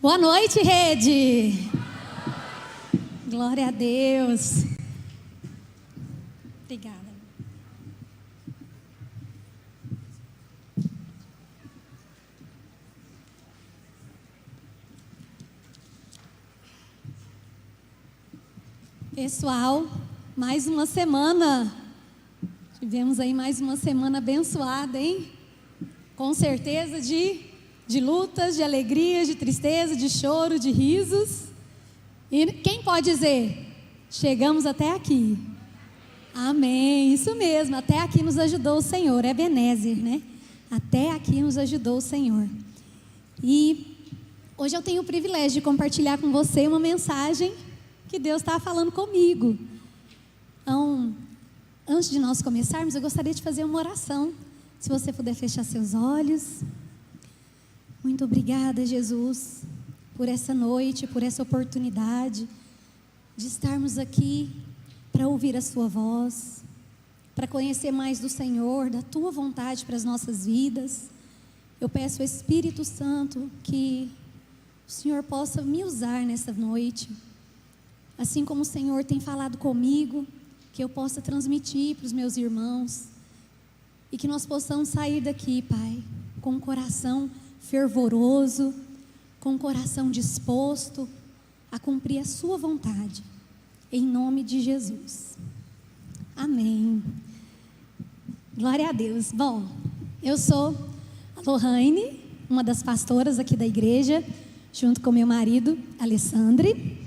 Boa noite, rede. Glória a Deus. Obrigada. Pessoal, mais uma semana. Tivemos aí mais uma semana abençoada, hein? Com certeza de lutas, de alegrias, de tristeza, de choro, de risos. E quem pode dizer? Chegamos até aqui. Amém, isso mesmo, até aqui nos ajudou o Senhor, é Ebenezer, né? Até aqui nos ajudou o Senhor. E hoje eu tenho o privilégio de compartilhar com você uma mensagem que Deus está falando comigo. Então, antes de nós começarmos, eu gostaria de fazer uma oração. Se você puder fechar seus olhos. Muito obrigada, Jesus, por essa noite, por essa oportunidade de estarmos aqui para ouvir a sua voz, para conhecer mais do Senhor, da tua vontade para as nossas vidas. Eu peço ao Espírito Santo que o Senhor possa me usar nessa noite, assim como o Senhor tem falado comigo, que eu possa transmitir para os meus irmãos e que nós possamos sair daqui, Pai, com um coração fervoroso, com o coração disposto a cumprir a sua vontade, em nome de Jesus. Amém. Glória a Deus. Bom, eu sou a Lohane, uma das pastoras aqui da igreja, junto com meu marido, Alessandre,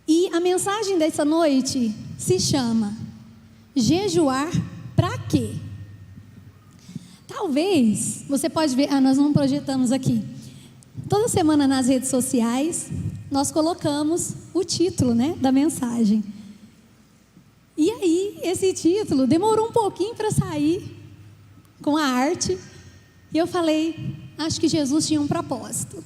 e a mensagem dessa noite se chama Jejuar para quê? Talvez, você pode ver, nós não projetamos aqui. Toda semana nas redes sociais, nós colocamos o título, né, da mensagem. E aí, esse título demorou um pouquinho para sair com a arte. E eu falei, acho que Jesus tinha um propósito.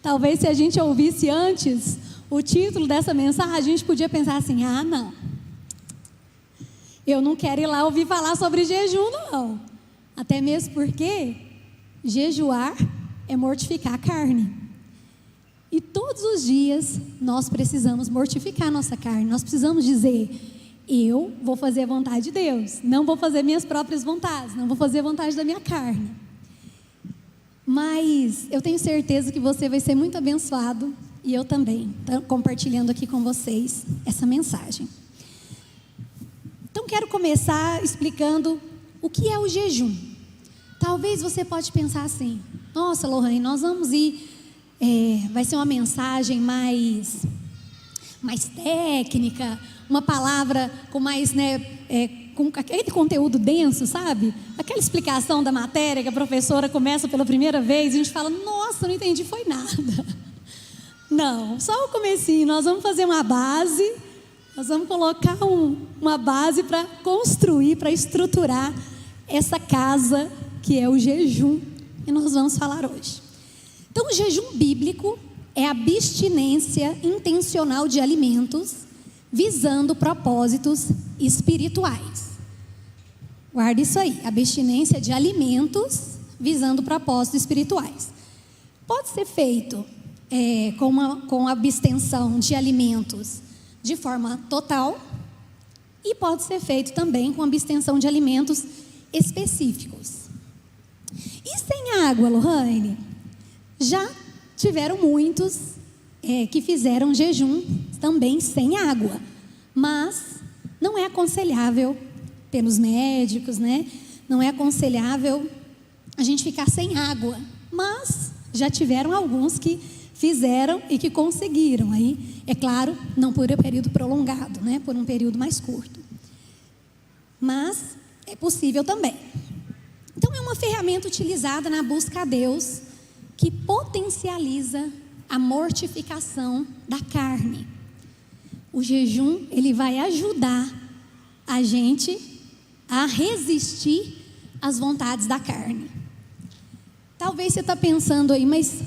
Talvez se a gente ouvisse antes o título dessa mensagem, a gente podia pensar assim, não. Eu não quero ir lá ouvir falar sobre jejum, não. Até mesmo porque jejuar é mortificar a carne. E todos os dias nós precisamos mortificar a nossa carne. Nós precisamos dizer, eu vou fazer a vontade de Deus. Não vou fazer minhas próprias vontades. Não vou fazer a vontade da minha carne. Mas eu tenho certeza que você vai ser muito abençoado. E eu também, compartilhando aqui com vocês essa mensagem. Então quero começar explicando o que é o jejum. Talvez você pode pensar assim, nossa, Lohane, nós vamos ir, vai ser uma mensagem mais técnica, uma palavra com mais, com aquele conteúdo denso, sabe? Aquela explicação da matéria que a professora começa pela primeira vez e a gente fala, nossa, não entendi, foi nada. Não, só o comecinho, nós vamos fazer uma base, nós vamos colocar uma base para construir, para estruturar essa casa que é o jejum, que nós vamos falar hoje. Então, o jejum bíblico é a abstinência intencional de alimentos, visando propósitos espirituais. Guarda isso aí, abstinência de alimentos, visando propósitos espirituais. Pode ser feito com abstenção de alimentos de forma total, e pode ser feito também com abstenção de alimentos específicos. E sem água, Lohane? Já tiveram muitos que fizeram jejum também sem água, mas não é aconselhável pelos médicos, né? Não é aconselhável a gente ficar sem água, mas já tiveram alguns que fizeram e que conseguiram. Aí, é claro, não por um período prolongado, né? Por um período mais curto. Mas é possível também. Então, é uma ferramenta utilizada na busca a Deus que potencializa a mortificação da carne. O jejum, ele vai ajudar a gente a resistir às vontades da carne. Talvez você está pensando aí, mas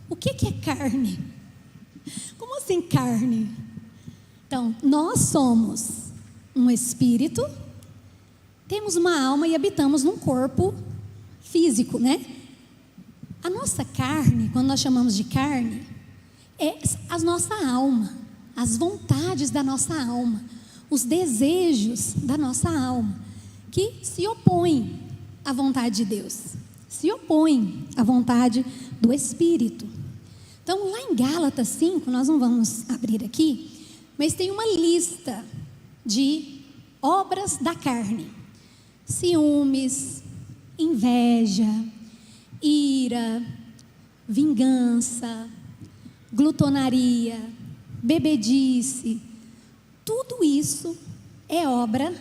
o que é carne? Como assim carne? Então, nós somos um espírito, temos uma alma e habitamos num corpo físico, né? A nossa carne, quando nós chamamos de carne, é a nossa alma, as vontades da nossa alma, os desejos da nossa alma, que se opõem à vontade de Deus, se opõem à vontade do Espírito. Então, lá em Gálatas 5, nós não vamos abrir aqui, mas tem uma lista de obras da carne: ciúmes, inveja, ira, vingança, glutonaria, bebedice. Tudo isso é obra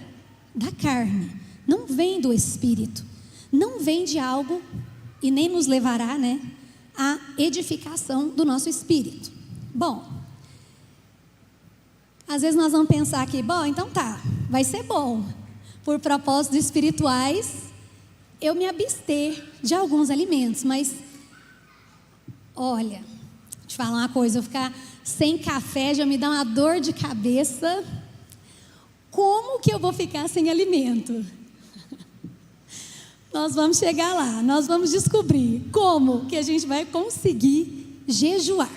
da carne, não vem do Espírito, não vem de algo e nem nos levará, à edificação do nosso espírito. Bom, às vezes nós vamos pensar aqui, então tá, vai ser bom, por propósitos espirituais, eu me abster de alguns alimentos, mas, olha, deixa eu te falar uma coisa, eu ficar sem café já me dá uma dor de cabeça. Como que eu vou ficar sem alimento? Nós vamos chegar lá, nós vamos descobrir como que a gente vai conseguir jejuar.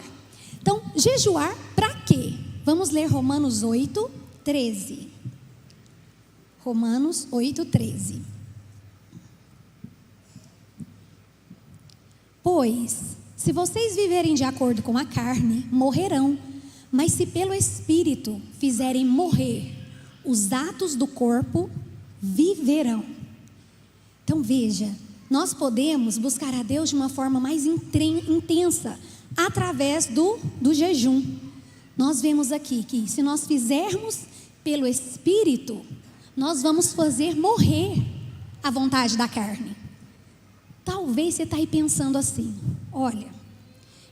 Então, jejuar para quê? Vamos ler Romanos 8, 13. Romanos 8, 13. Pois, se vocês viverem de acordo com a carne, morrerão. Mas se pelo Espírito fizerem morrer os atos do corpo, viverão. Então veja, nós podemos buscar a Deus de uma forma mais intensa, através do jejum. Nós vemos aqui que se nós fizermos pelo Espírito, nós vamos fazer morrer a vontade da carne. Talvez você está aí pensando assim, olha,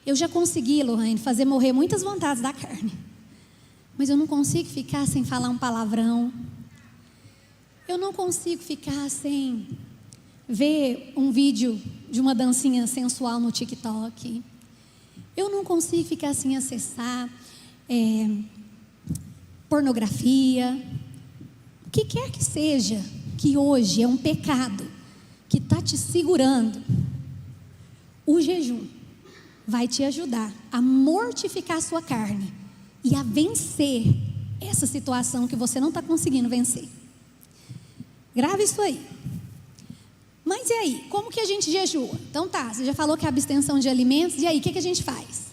eu já consegui, Lohane, fazer morrer muitas vontades da carne, mas eu não consigo ficar sem falar um palavrão, eu não consigo ficar sem ver um vídeo de uma dancinha sensual no TikTok, eu não consigo ficar sem acessar pornografia, o que quer que seja, que hoje é um pecado, que está te segurando. O jejum vai te ajudar a mortificar a sua carne e a vencer essa situação que você não está conseguindo vencer. Grave isso aí. Mas e aí, como que a gente jejua? Então tá, você já falou que é abstenção de alimentos, e aí, o que a gente faz?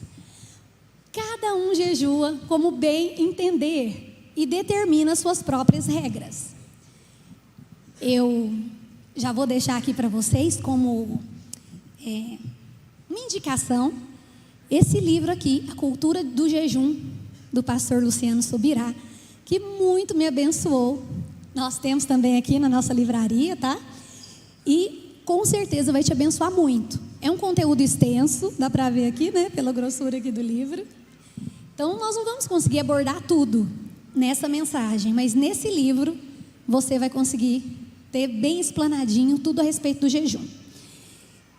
Cada um jejua como bem entender e determina suas próprias regras. Eu já vou deixar aqui para vocês como uma indicação, esse livro aqui, A Cultura do Jejum, do pastor Luciano Subirá, que muito me abençoou. Nós temos também aqui na nossa livraria, tá? E com certeza vai te abençoar muito. É um conteúdo extenso, dá para ver aqui, pela grossura aqui do livro. Então nós não vamos conseguir abordar tudo nessa mensagem, mas nesse livro você vai conseguir ter bem explanadinho tudo a respeito do jejum.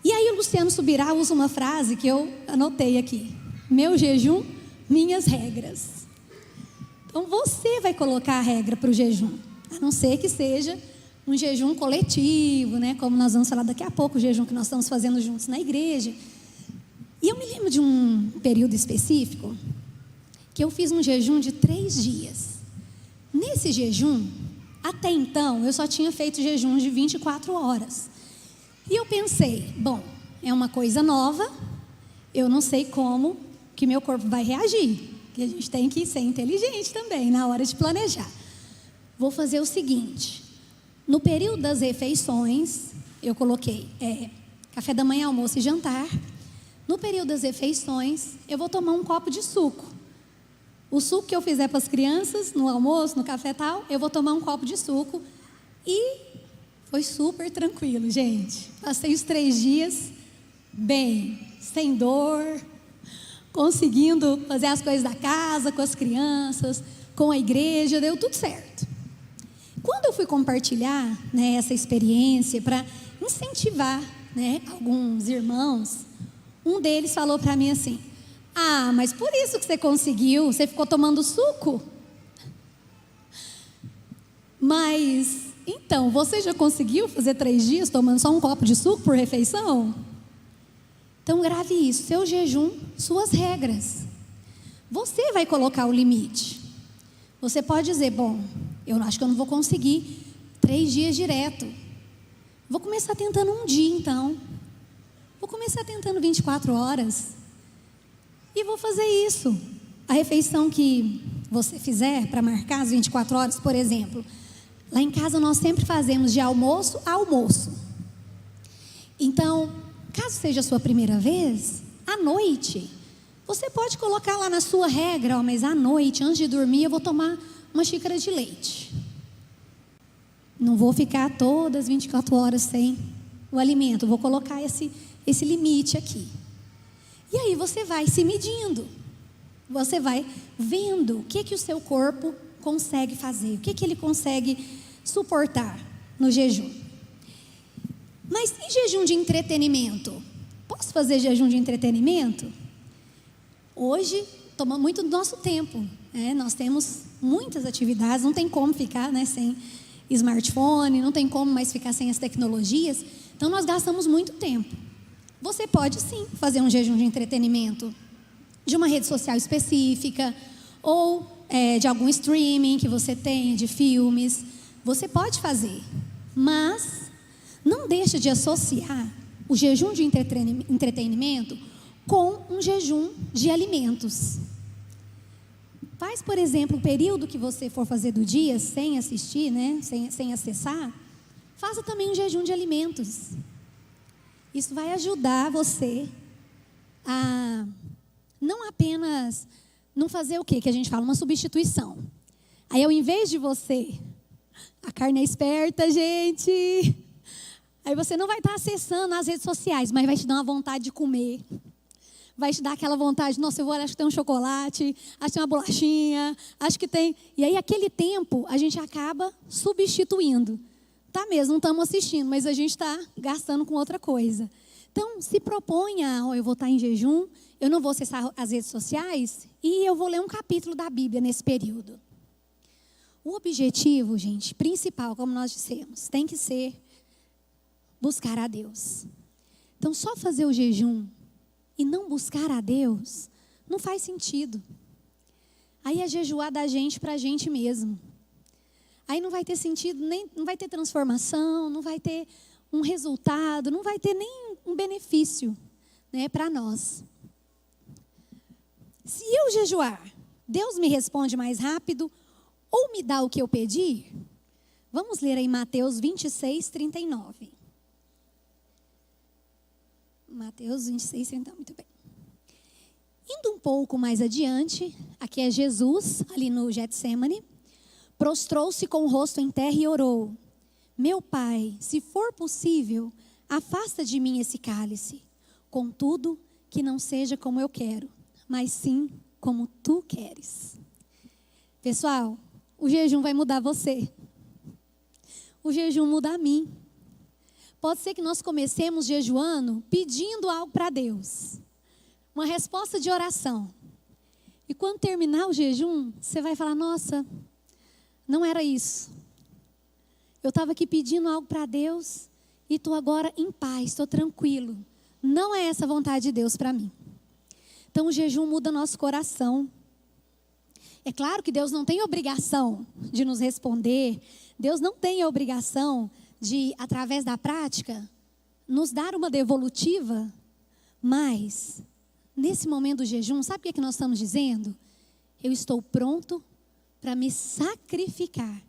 E aí o Luciano Subirá usa uma frase que eu anotei aqui: meu jejum, minhas regras. Então você vai colocar a regra para o jejum, a não ser que seja um jejum coletivo, como nós vamos falar daqui a pouco, o jejum que nós estamos fazendo juntos na igreja. E eu me lembro de um período específico que eu fiz um jejum de 3 dias. Nesse jejum, até então, eu só tinha feito jejum de 24 horas. E eu pensei, bom, é uma coisa nova, eu não sei como que meu corpo vai reagir, que a gente tem que ser inteligente também na hora de planejar. Vou fazer o seguinte, no período das refeições, eu coloquei café da manhã, almoço e jantar. No período das refeições, eu vou tomar um copo de suco. O suco que eu fizer para as crianças, no almoço, no café e tal, eu vou tomar um copo de suco. E foi super tranquilo, gente. Passei os 3 dias bem, sem dor, conseguindo fazer as coisas da casa, com as crianças, com a igreja, deu tudo certo. Quando eu fui compartilhar essa experiência para incentivar alguns irmãos, um deles falou para mim assim: ah, mas por isso que você conseguiu, você ficou tomando suco? Mas, então, você já conseguiu fazer 3 dias tomando só um copo de suco por refeição? Então grave isso, seu jejum, suas regras. Você vai colocar o limite. Você pode dizer, bom, eu acho que eu não vou conseguir 3 dias direto. Vou começar tentando um dia então. Vou começar tentando 24 horas. E vou fazer isso. A refeição que você fizer para marcar as 24 horas, por exemplo. Lá em casa nós sempre fazemos de almoço a almoço. Então, caso seja a sua primeira vez, à noite, você pode colocar lá na sua regra, mas à noite, antes de dormir, eu vou tomar uma xícara de leite. Não vou ficar todas as 24 horas sem o alimento, vou colocar esse limite aqui. E aí você vai se medindo, você vai vendo o que o seu corpo consegue fazer, o que ele consegue suportar no jejum. Mas e jejum de entretenimento? Posso fazer jejum de entretenimento? Hoje toma muito do nosso tempo, né? Nós temos muitas atividades, não tem como ficar, né, sem smartphone, não tem como mais ficar sem as tecnologias, então nós gastamos muito tempo. Você pode sim fazer um jejum de entretenimento de uma rede social específica ou de algum streaming que você tem, de filmes, você pode fazer, mas não deixa de associar o jejum de entretenimento com um jejum de alimentos. Faz, por exemplo, o período que você for fazer do dia sem assistir, né, sem acessar, faça também um jejum de alimentos. Isso vai ajudar você a não apenas não fazer o quê? Que a gente fala, uma substituição. Aí, ao invés de você, a carne é esperta, gente. Aí você não vai estar acessando as redes sociais, mas vai te dar uma vontade de comer. Vai te dar aquela vontade, nossa, eu vou, acho que tem um chocolate, acho que tem uma bolachinha, acho que tem... E aí, aquele tempo, a gente acaba substituindo. Tá mesmo, não estamos assistindo, mas a gente está gastando com outra coisa. Então, se proponha, eu vou estar em jejum, eu não vou acessar as redes sociais e eu vou ler um capítulo da Bíblia nesse período. O objetivo, gente, principal, como nós dissemos, tem que ser buscar a Deus. Então, só fazer o jejum e não buscar a Deus não faz sentido. Aí é jejuar da gente para a gente mesmo. Aí não vai ter sentido, nem, não vai ter transformação, não vai ter um resultado, não vai ter nem um benefício, né, para nós. Se eu jejuar, Deus me responde mais rápido ou me dá o que eu pedi? Vamos ler aí Mateus 26, 39. Mateus 26, 39, muito bem. Indo um pouco mais adiante, aqui é Jesus, ali no Getsemane, prostrou-se com o rosto em terra e orou: meu Pai, se for possível, afasta de mim esse cálice. Contudo, que não seja como eu quero, mas sim como tu queres. Pessoal, o jejum vai mudar você. O jejum muda a mim. Pode ser que nós comecemos jejuando pedindo algo para Deus. Uma resposta de oração. E quando terminar o jejum, você vai falar, nossa, não era isso. Eu estava aqui pedindo algo para Deus e estou agora em paz, estou tranquilo. Não é essa a vontade de Deus para mim. Então o jejum muda nosso coração. É claro que Deus não tem obrigação de nos responder. Deus não tem a obrigação de, através da prática, nos dar uma devolutiva. Mas, nesse momento do jejum, sabe o que nós estamos dizendo? Eu estou pronto para me sacrificar.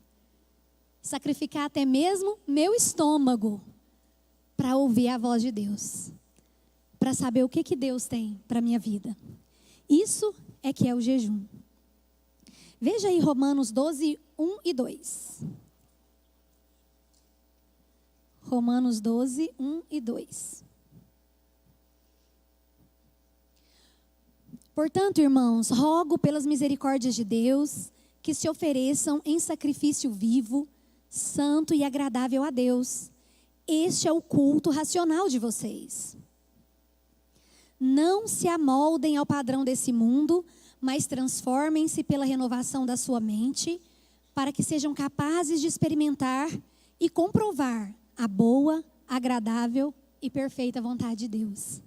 Sacrificar até mesmo meu estômago para ouvir a voz de Deus. Para saber o que Deus tem para a minha vida. Isso é que é o jejum. Veja aí Romanos 12, 1 e 2. Romanos 12, 1 e 2. Portanto, irmãos, rogo pelas misericórdias de Deus que se ofereçam em sacrifício vivo, santo e agradável a Deus. Este é o culto racional de vocês. Não se amoldem ao padrão desse mundo, mas transformem-se pela renovação da sua mente, para que sejam capazes de experimentar e comprovar a boa, agradável e perfeita vontade de Deus.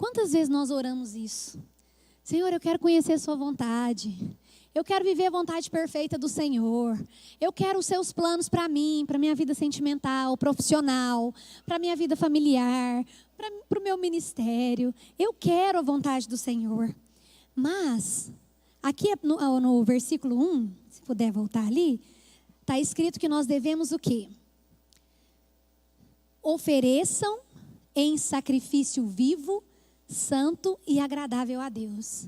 Quantas vezes nós oramos isso? Senhor, eu quero conhecer a sua vontade. Eu quero viver a vontade perfeita do Senhor. Eu quero os seus planos para mim, para minha vida sentimental, profissional, para minha vida familiar, para o meu ministério. Eu quero a vontade do Senhor. Mas, aqui no versículo 1, se puder voltar ali, está escrito que nós devemos o quê? Ofereçam em sacrifício vivo, santo e agradável a Deus.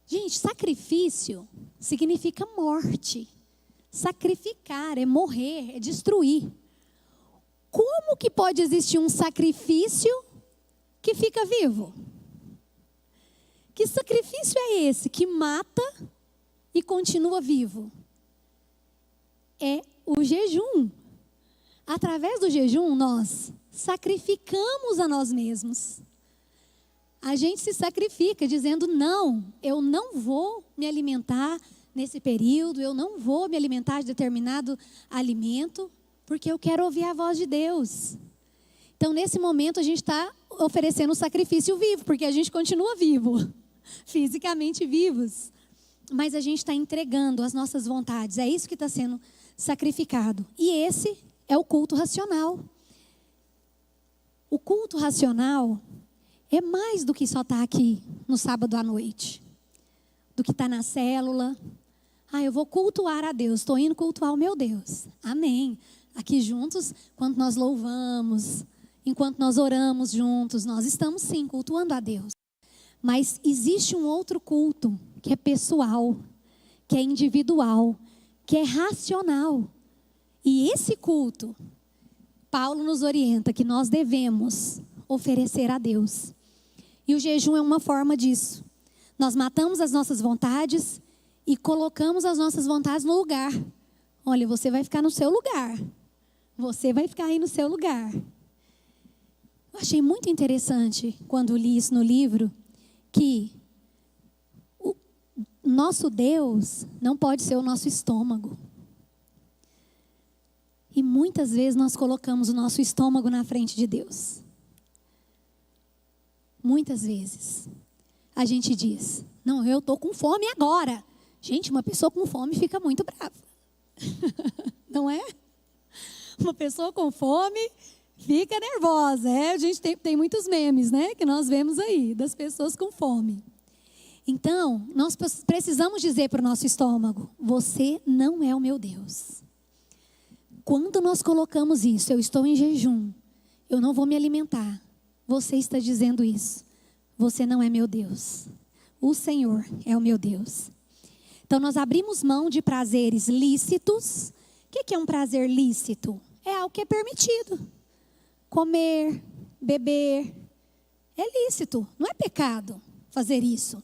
Gente, sacrifício significa morte. Sacrificar é morrer, é destruir. Como que pode existir um sacrifício que fica vivo? Que sacrifício é esse que mata e continua vivo? É o jejum. Através do jejum, nós sacrificamos a nós mesmos. A gente se sacrifica dizendo, não, eu não vou me alimentar nesse período, eu não vou me alimentar de determinado alimento, porque eu quero ouvir a voz de Deus. Então, nesse momento, a gente está oferecendo um sacrifício vivo, porque a gente continua vivo, fisicamente vivos. Mas a gente está entregando as nossas vontades, é isso que está sendo sacrificado. E esse é o culto racional. O culto racional é mais do que só estar aqui no sábado à noite. Do que estar na célula. Eu vou cultuar a Deus, estou indo cultuar o meu Deus. Amém. Aqui juntos, quando nós louvamos, enquanto nós oramos juntos, nós estamos sim cultuando a Deus. Mas existe um outro culto que é pessoal, que é individual, que é racional. E esse culto, Paulo nos orienta que nós devemos oferecer a Deus. E o jejum é uma forma disso. Nós matamos as nossas vontades e colocamos as nossas vontades no lugar. Olha, você vai ficar no seu lugar. Você vai ficar aí no seu lugar. Eu achei muito interessante quando li isso no livro, que o nosso Deus não pode ser o nosso estômago. E muitas vezes nós colocamos o nosso estômago na frente de Deus. Muitas vezes a gente diz, não, eu estou com fome agora. Gente, uma pessoa com fome fica muito brava. Não é? Uma pessoa com fome fica nervosa. A gente tem muitos memes, né, que nós vemos aí, das pessoas com fome. Então, nós precisamos dizer para o nosso estômago, você não é o meu Deus. Quando nós colocamos isso, eu estou em jejum, eu não vou me alimentar. Você está dizendo isso. Você não é meu Deus. O Senhor é o meu Deus. Então, nós abrimos mão de prazeres lícitos. O que é um prazer lícito? É algo que é permitido. Comer, beber. É lícito, não é pecado fazer isso.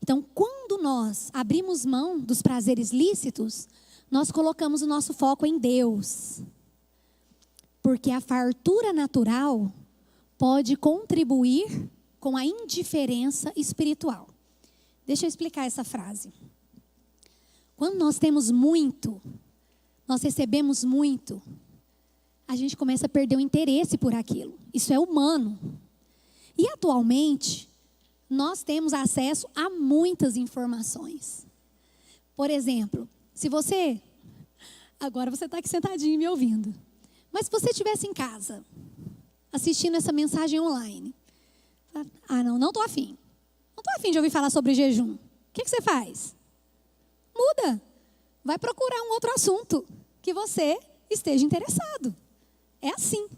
Então, quando nós abrimos mão dos prazeres lícitos, nós colocamos o nosso foco em Deus. Porque a fartura natural pode contribuir com a indiferença espiritual. Deixa eu explicar essa frase. Quando nós temos muito, nós recebemos muito, a gente começa a perder o interesse por aquilo. Isso é humano. E atualmente, nós temos acesso a muitas informações. Por exemplo, se você... Agora você está aqui sentadinho me ouvindo. Mas se você estivesse em casa, assistindo essa mensagem online. Não estou afim. Não estou afim de ouvir falar sobre jejum. O que você faz? Muda. Vai procurar um outro assunto que você esteja interessado. É assim.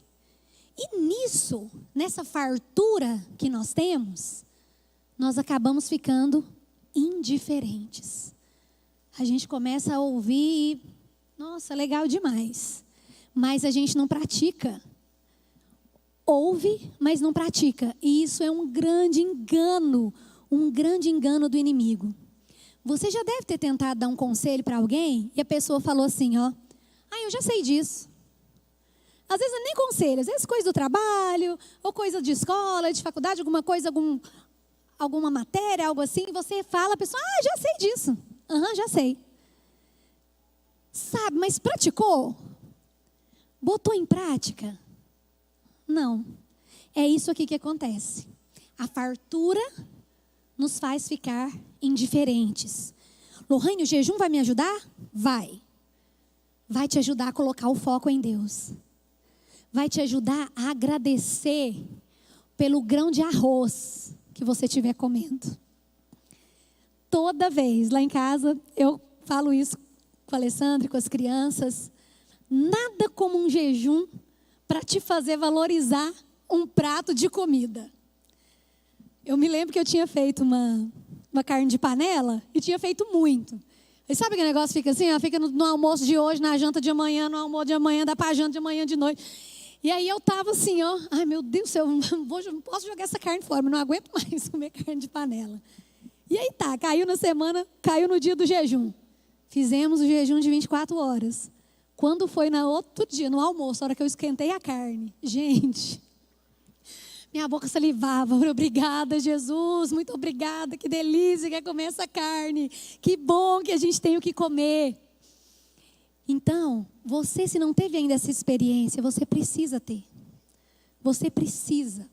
E nisso, nessa fartura que nós temos, nós acabamos ficando indiferentes. A gente começa a ouvir e, nossa, legal demais. Mas a gente não pratica. Ouve, mas não pratica. E isso é um grande engano do inimigo. Você já deve ter tentado dar um conselho para alguém e a pessoa falou assim, eu já sei disso. Às vezes não é nem conselho, às vezes coisa do trabalho, ou coisa de escola, de faculdade, alguma coisa, alguma matéria, algo assim, você fala, a pessoa, já sei disso. Já sei. Sabe, mas praticou? Botou em prática? Não. É isso aqui que acontece. A fartura nos faz ficar indiferentes. Lohane, o jejum vai me ajudar? Vai. Vai te ajudar a colocar o foco em Deus. Vai te ajudar a agradecer pelo grão de arroz que você estiver comendo. Toda vez lá em casa, eu falo isso com a Alessandra e com as crianças. Nada como um jejum para te fazer valorizar um prato de comida. Eu me lembro que eu tinha feito uma carne de panela e tinha feito muito. E sabe que o negócio fica assim? Ó, fica no almoço de hoje, na janta de amanhã, no almoço de amanhã, dá para janta de amanhã de noite. E aí eu tava assim, ó, ai meu Deus, eu não posso jogar essa carne fora, mas não aguento mais comer carne de panela. E aí tá, caiu na semana, caiu no dia do jejum. Fizemos o jejum de 24 horas. Quando foi no outro dia, no almoço, a hora que eu esquentei a carne, gente, minha boca salivava. Obrigada, Jesus, muito obrigada, que delícia que é comer essa carne. Que bom que a gente tem o que comer. Então, você, se não teve ainda essa experiência, você precisa ter. Você precisa.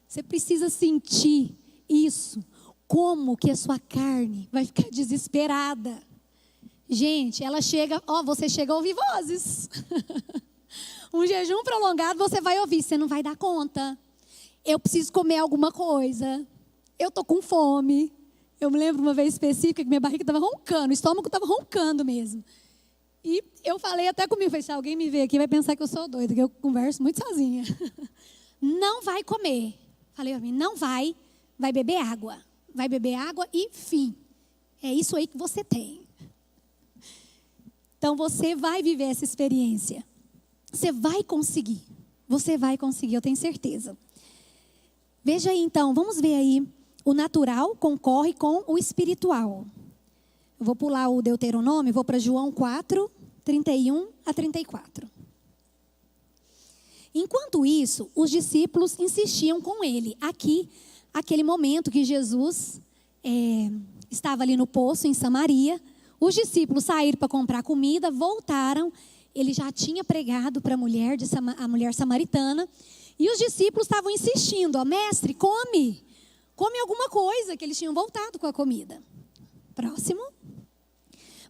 Você precisa sentir isso. Como que a sua carne vai ficar desesperada. Gente, ela chega, ó, você chega a ouvir vozes. Um jejum prolongado, você vai ouvir, você não vai dar conta. Eu preciso comer alguma coisa. Eu tô com fome. Eu me lembro uma vez específica que minha barriga estava roncando, o estômago estava roncando mesmo. E eu falei até comigo, falei, se alguém me ver aqui vai pensar que eu sou doida, que eu converso muito sozinha. Não vai comer. Falei a mim, não vai beber água. Vai beber água e fim. É isso aí que você tem. Então você vai viver essa experiência. Você vai conseguir. Você vai conseguir, eu tenho certeza. Veja aí então, vamos ver aí. O natural concorre com o espiritual. Eu vou pular o Deuteronômio, vou para João 4, 31 a 34. Enquanto isso, os discípulos insistiam com ele. Aqui, aquele momento que Jesus estava ali no poço em Samaria. Os discípulos saíram para comprar comida, voltaram. Ele já tinha pregado para a mulher samaritana. E os discípulos estavam insistindo, ó, mestre, come alguma coisa, que eles tinham voltado com a comida. Próximo.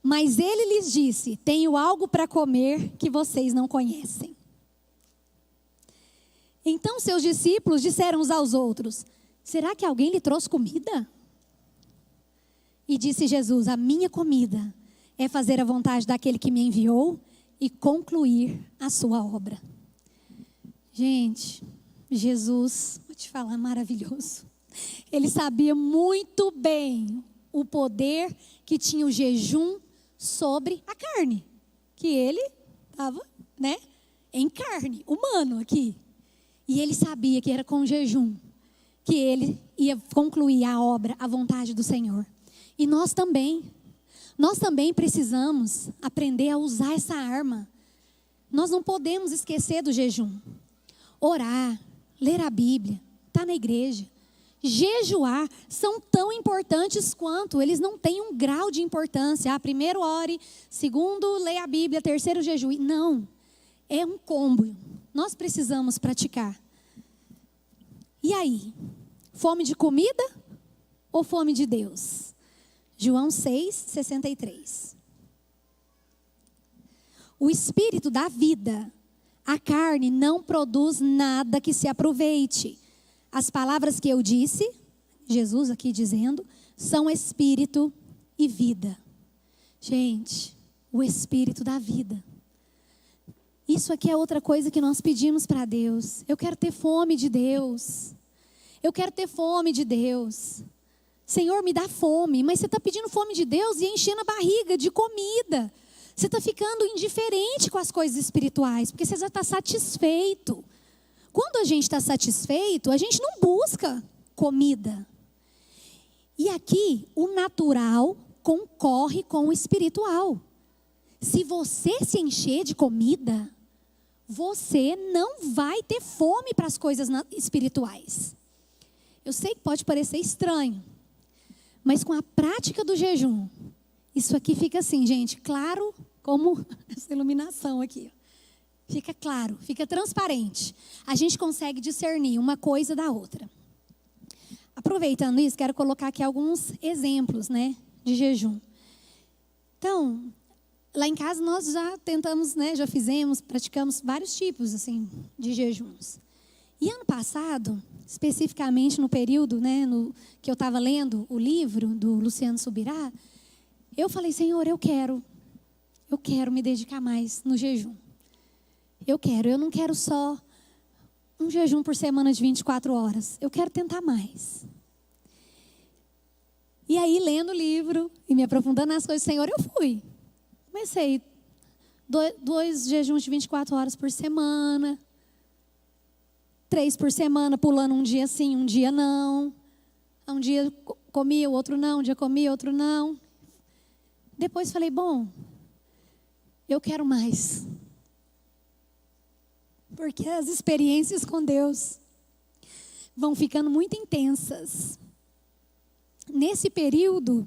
Mas ele lhes disse, tenho algo para comer que vocês não conhecem. Então seus discípulos disseram uns aos outros, será que alguém lhe trouxe comida? E disse Jesus, a minha comida é fazer a vontade daquele que me enviou e concluir a sua obra. Gente, Jesus, vou te falar, maravilhoso. Ele sabia muito bem o poder que tinha o jejum sobre a carne. Que ele estava, em carne, humano aqui. E ele sabia que era com o jejum que ele ia concluir a obra, a vontade do Senhor. E nós também precisamos aprender a usar essa arma. Nós não podemos esquecer do jejum. Orar, ler a Bíblia, estar na igreja, jejuar, são tão importantes quanto. Eles não têm um grau de importância. Primeiro ore, segundo leia a Bíblia, terceiro jejue. Não, é um combo. Nós precisamos praticar. E aí? Fome de comida ou fome de Deus? João 6, 63. O Espírito dá vida. A carne não produz nada que se aproveite. As palavras que eu disse, Jesus aqui dizendo, são Espírito e vida. Gente, o Espírito dá vida. Isso aqui é outra coisa que nós pedimos para Deus. Eu quero ter fome de Deus. Eu quero ter fome de Deus. Senhor, me dá fome. Mas você está pedindo fome de Deus e enchendo a barriga de comida. Você está ficando indiferente com as coisas espirituais, porque você já está satisfeito. Quando a gente está satisfeito, a gente não busca comida. E aqui, o natural concorre com o espiritual. Se você se encher de comida, você não vai ter fome para as coisas espirituais. Eu sei que pode parecer estranho, mas com a prática do jejum, isso aqui fica assim, gente, claro como essa iluminação aqui. Fica claro, fica transparente. A gente consegue discernir uma coisa da outra. aproveitando isso, quero colocar aqui alguns exemplos, né, de jejum. Então, lá em casa nós já tentamos, né, já fizemos, praticamos vários tipos assim de jejuns. E ano passado, especificamente no período, né, que eu estava lendo o livro do Luciano Subirá, eu falei, Senhor, eu quero me dedicar mais no jejum. Eu não quero só um jejum por semana de 24 horas. Eu quero tentar mais. E aí, lendo o livro e me aprofundando nas coisas do Senhor, eu fui. Comecei 2 jejuns de 24 horas por semana, 3 por semana, pulando um dia sim, um dia não. Um dia comia, o outro não, um dia comia, outro não. Depois falei, bom, eu quero mais. Porque as experiências com Deus vão ficando muito intensas. Nesse período,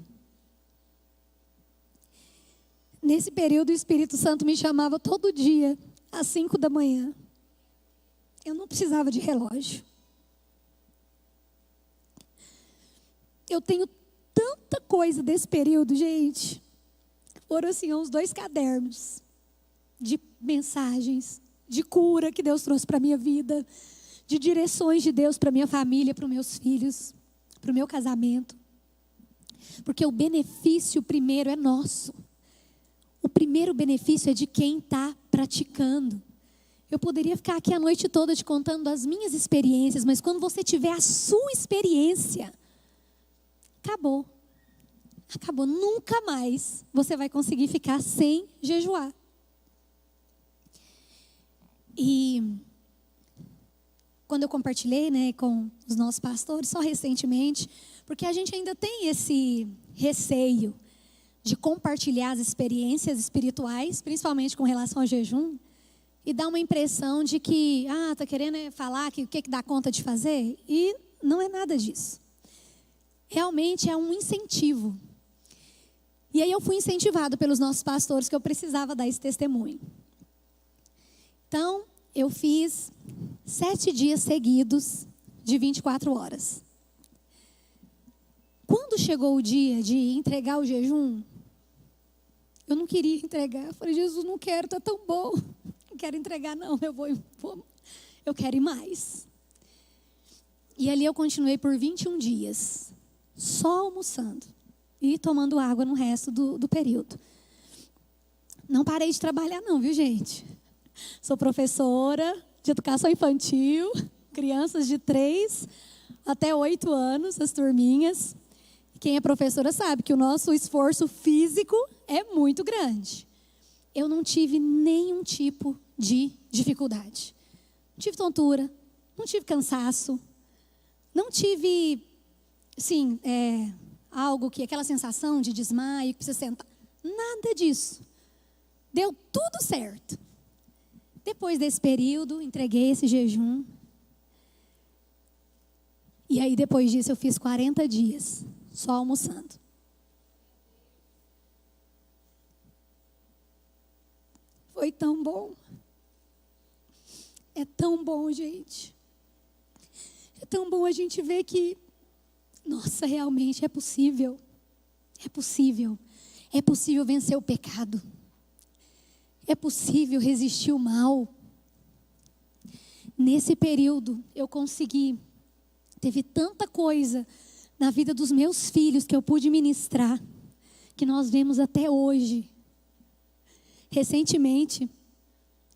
o Espírito Santo me chamava todo dia, às 5 da manhã. Eu não precisava de relógio. Eu tenho tanta coisa desse período, gente. Foram assim, uns 2 cadernos de mensagens, de cura que Deus trouxe para a minha vida, de direções de Deus para a minha família, para os meus filhos, para o meu casamento. Porque o benefício primeiro é nosso. O primeiro benefício é de quem está praticando. Eu poderia ficar aqui a noite toda te contando as minhas experiências, mas quando você tiver a sua experiência, acabou. Acabou. Nunca mais você vai conseguir ficar sem jejuar. E quando eu compartilhei, né, com os nossos pastores, só recentemente, porque a gente ainda tem esse receio de compartilhar as experiências espirituais, principalmente com relação ao jejum, e dá uma impressão de que, tá querendo falar que o que dá conta de fazer? E não é nada disso. Realmente é um incentivo. E aí eu fui incentivado pelos nossos pastores que eu precisava dar esse testemunho. Então, eu fiz 7 dias seguidos de 24 horas. Quando chegou o dia de entregar o jejum, eu não queria entregar. Eu falei, Jesus, não quero, está tão bom. Não quero entregar, não. Eu quero ir mais. E ali eu continuei por 21 dias, só almoçando e tomando água no resto do período. Não parei de trabalhar, não, viu, gente? Sou professora de educação infantil, crianças de 3 até 8 anos, as turminhas. Quem é professora sabe que o nosso esforço físico é muito grande. Eu não tive nenhum tipo de dificuldade. Não tive tontura, não tive cansaço, não tive, assim, aquela sensação de desmaio, que precisa sentar. Nada disso. Deu tudo certo. Depois desse período, entreguei esse jejum. E aí, depois disso, eu fiz 40 dias, só almoçando. Foi tão bom. É tão bom, gente. É tão bom a gente ver que, nossa, realmente é possível. É possível. É possível vencer o pecado. É possível resistir o mal. Nesse período, eu consegui. Teve tanta coisa na vida dos meus filhos que eu pude ministrar, que nós vemos até hoje. Recentemente,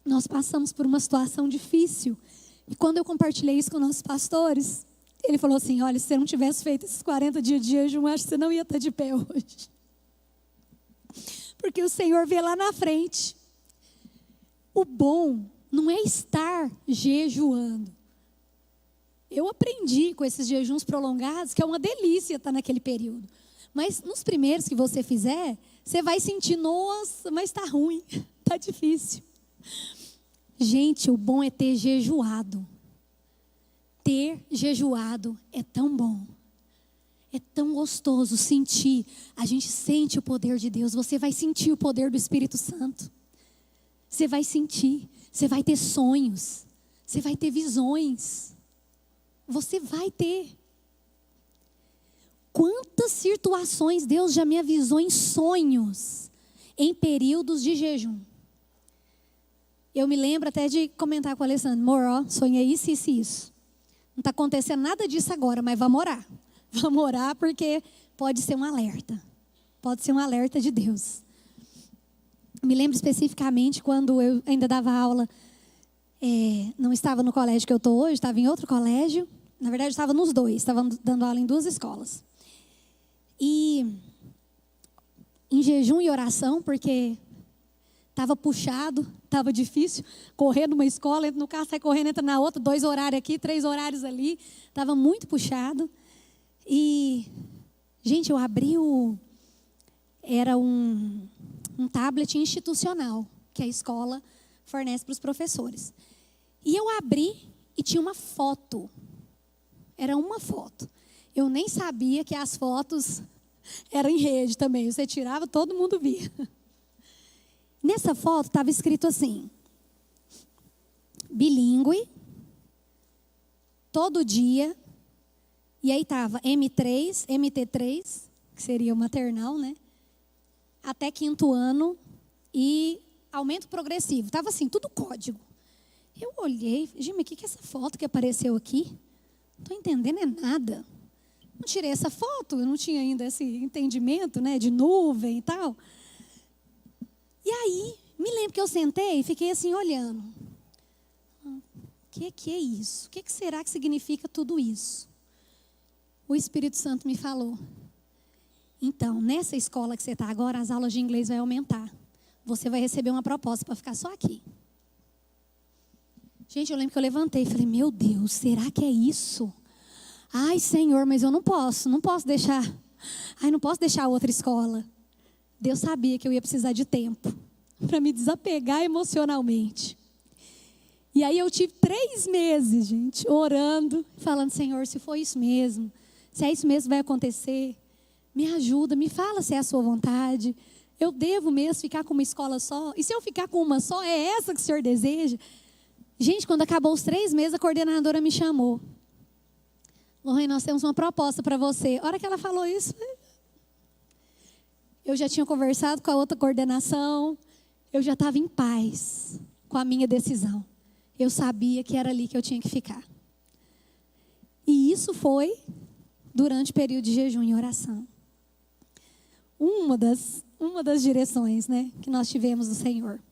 nós passamos por uma situação difícil. E quando eu compartilhei isso com nossos pastores, ele falou assim, olha, se você não tivesse feito esses 40 dias de jejum, acho que você não ia estar de pé hoje. Porque o Senhor vê lá na frente. O bom não é estar jejuando. Eu aprendi com esses jejuns prolongados que é uma delícia estar naquele período. Mas nos primeiros que você fizer, você vai sentir, nossa, mas está ruim, está difícil. Gente, o bom é ter jejuado. Ter jejuado é tão bom. É tão gostoso sentir. A gente sente o poder de Deus. Você vai sentir o poder do Espírito Santo. Você vai sentir. Você vai ter sonhos. Você vai ter visões. Você vai ter. quantas situações Deus já me avisou em sonhos, em períodos de jejum. Eu me lembro até de comentar com o Alessandro: amor, ó, sonhei isso, isso e isso. Não está acontecendo nada disso agora, mas vamos orar. Vamos orar porque pode ser um alerta. Pode ser um alerta de Deus. Me lembro especificamente quando eu ainda dava aula, não estava no colégio que eu estou hoje, estava em outro colégio. Na verdade, eu estava nos dois, estava dando aula em duas escolas. E em jejum e oração, porque estava puxado, estava difícil, correr numa escola, entra no carro, sai correndo, entra na outra, 2 horários aqui, 3 horários ali. Estava muito puxado. E, gente, eu abri era um tablet institucional que a escola fornece para os professores. E eu abri e tinha uma foto. Era uma foto. Eu nem sabia que as fotos eram em rede também. Você tirava, todo mundo via. Nessa foto estava escrito assim: bilíngue, todo dia. E aí estava M3, MT3, que seria o maternal, né? Até 5º ano e aumento progressivo. Estava assim, tudo código. Eu olhei, gente, mas o que é essa foto que apareceu aqui? Não estou entendendo nada. Não tirei essa foto, eu não tinha ainda esse entendimento, né, de nuvem e tal. E aí, me lembro que eu sentei e fiquei assim olhando. O que é isso? O que será que significa tudo isso? O Espírito Santo me falou: então, nessa escola que você está agora, as aulas de inglês vão aumentar. Você vai receber uma proposta para ficar só aqui. Gente, eu lembro que eu levantei e falei: meu Deus, será que é isso? Ai, Senhor, mas eu não posso deixar. Ai, não posso deixar outra escola. Deus sabia que eu ia precisar de tempo para me desapegar emocionalmente. E aí eu tive 3 meses, gente, orando, falando: Senhor, se for isso mesmo, se é isso mesmo que vai acontecer, me ajuda, me fala se é a sua vontade. Eu devo mesmo ficar com uma escola só? E se eu ficar com uma só, é essa que o Senhor deseja? Gente, quando acabou os 3 meses, a coordenadora me chamou. Lorraine, nós temos uma proposta para você. A hora que ela falou isso, eu já tinha conversado com a outra coordenação, eu já estava em paz com a minha decisão. Eu sabia que era ali que eu tinha que ficar. E isso foi durante o período de jejum e oração. Uma das direções, né, que nós tivemos do Senhor.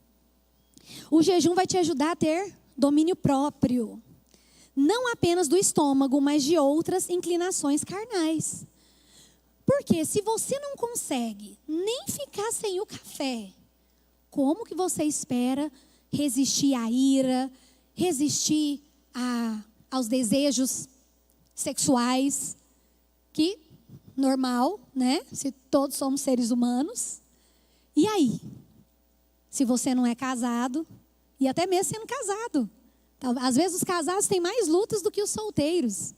O jejum vai te ajudar a ter domínio próprio. Não apenas do estômago, mas de outras inclinações carnais. Porque se você não consegue nem ficar sem o café, como que você espera resistir à ira, resistir aos desejos sexuais, que normal, né? Se todos somos seres humanos. E aí? Se você não é casado, e até mesmo sendo casado. Às vezes os casados têm mais lutas do que os solteiros,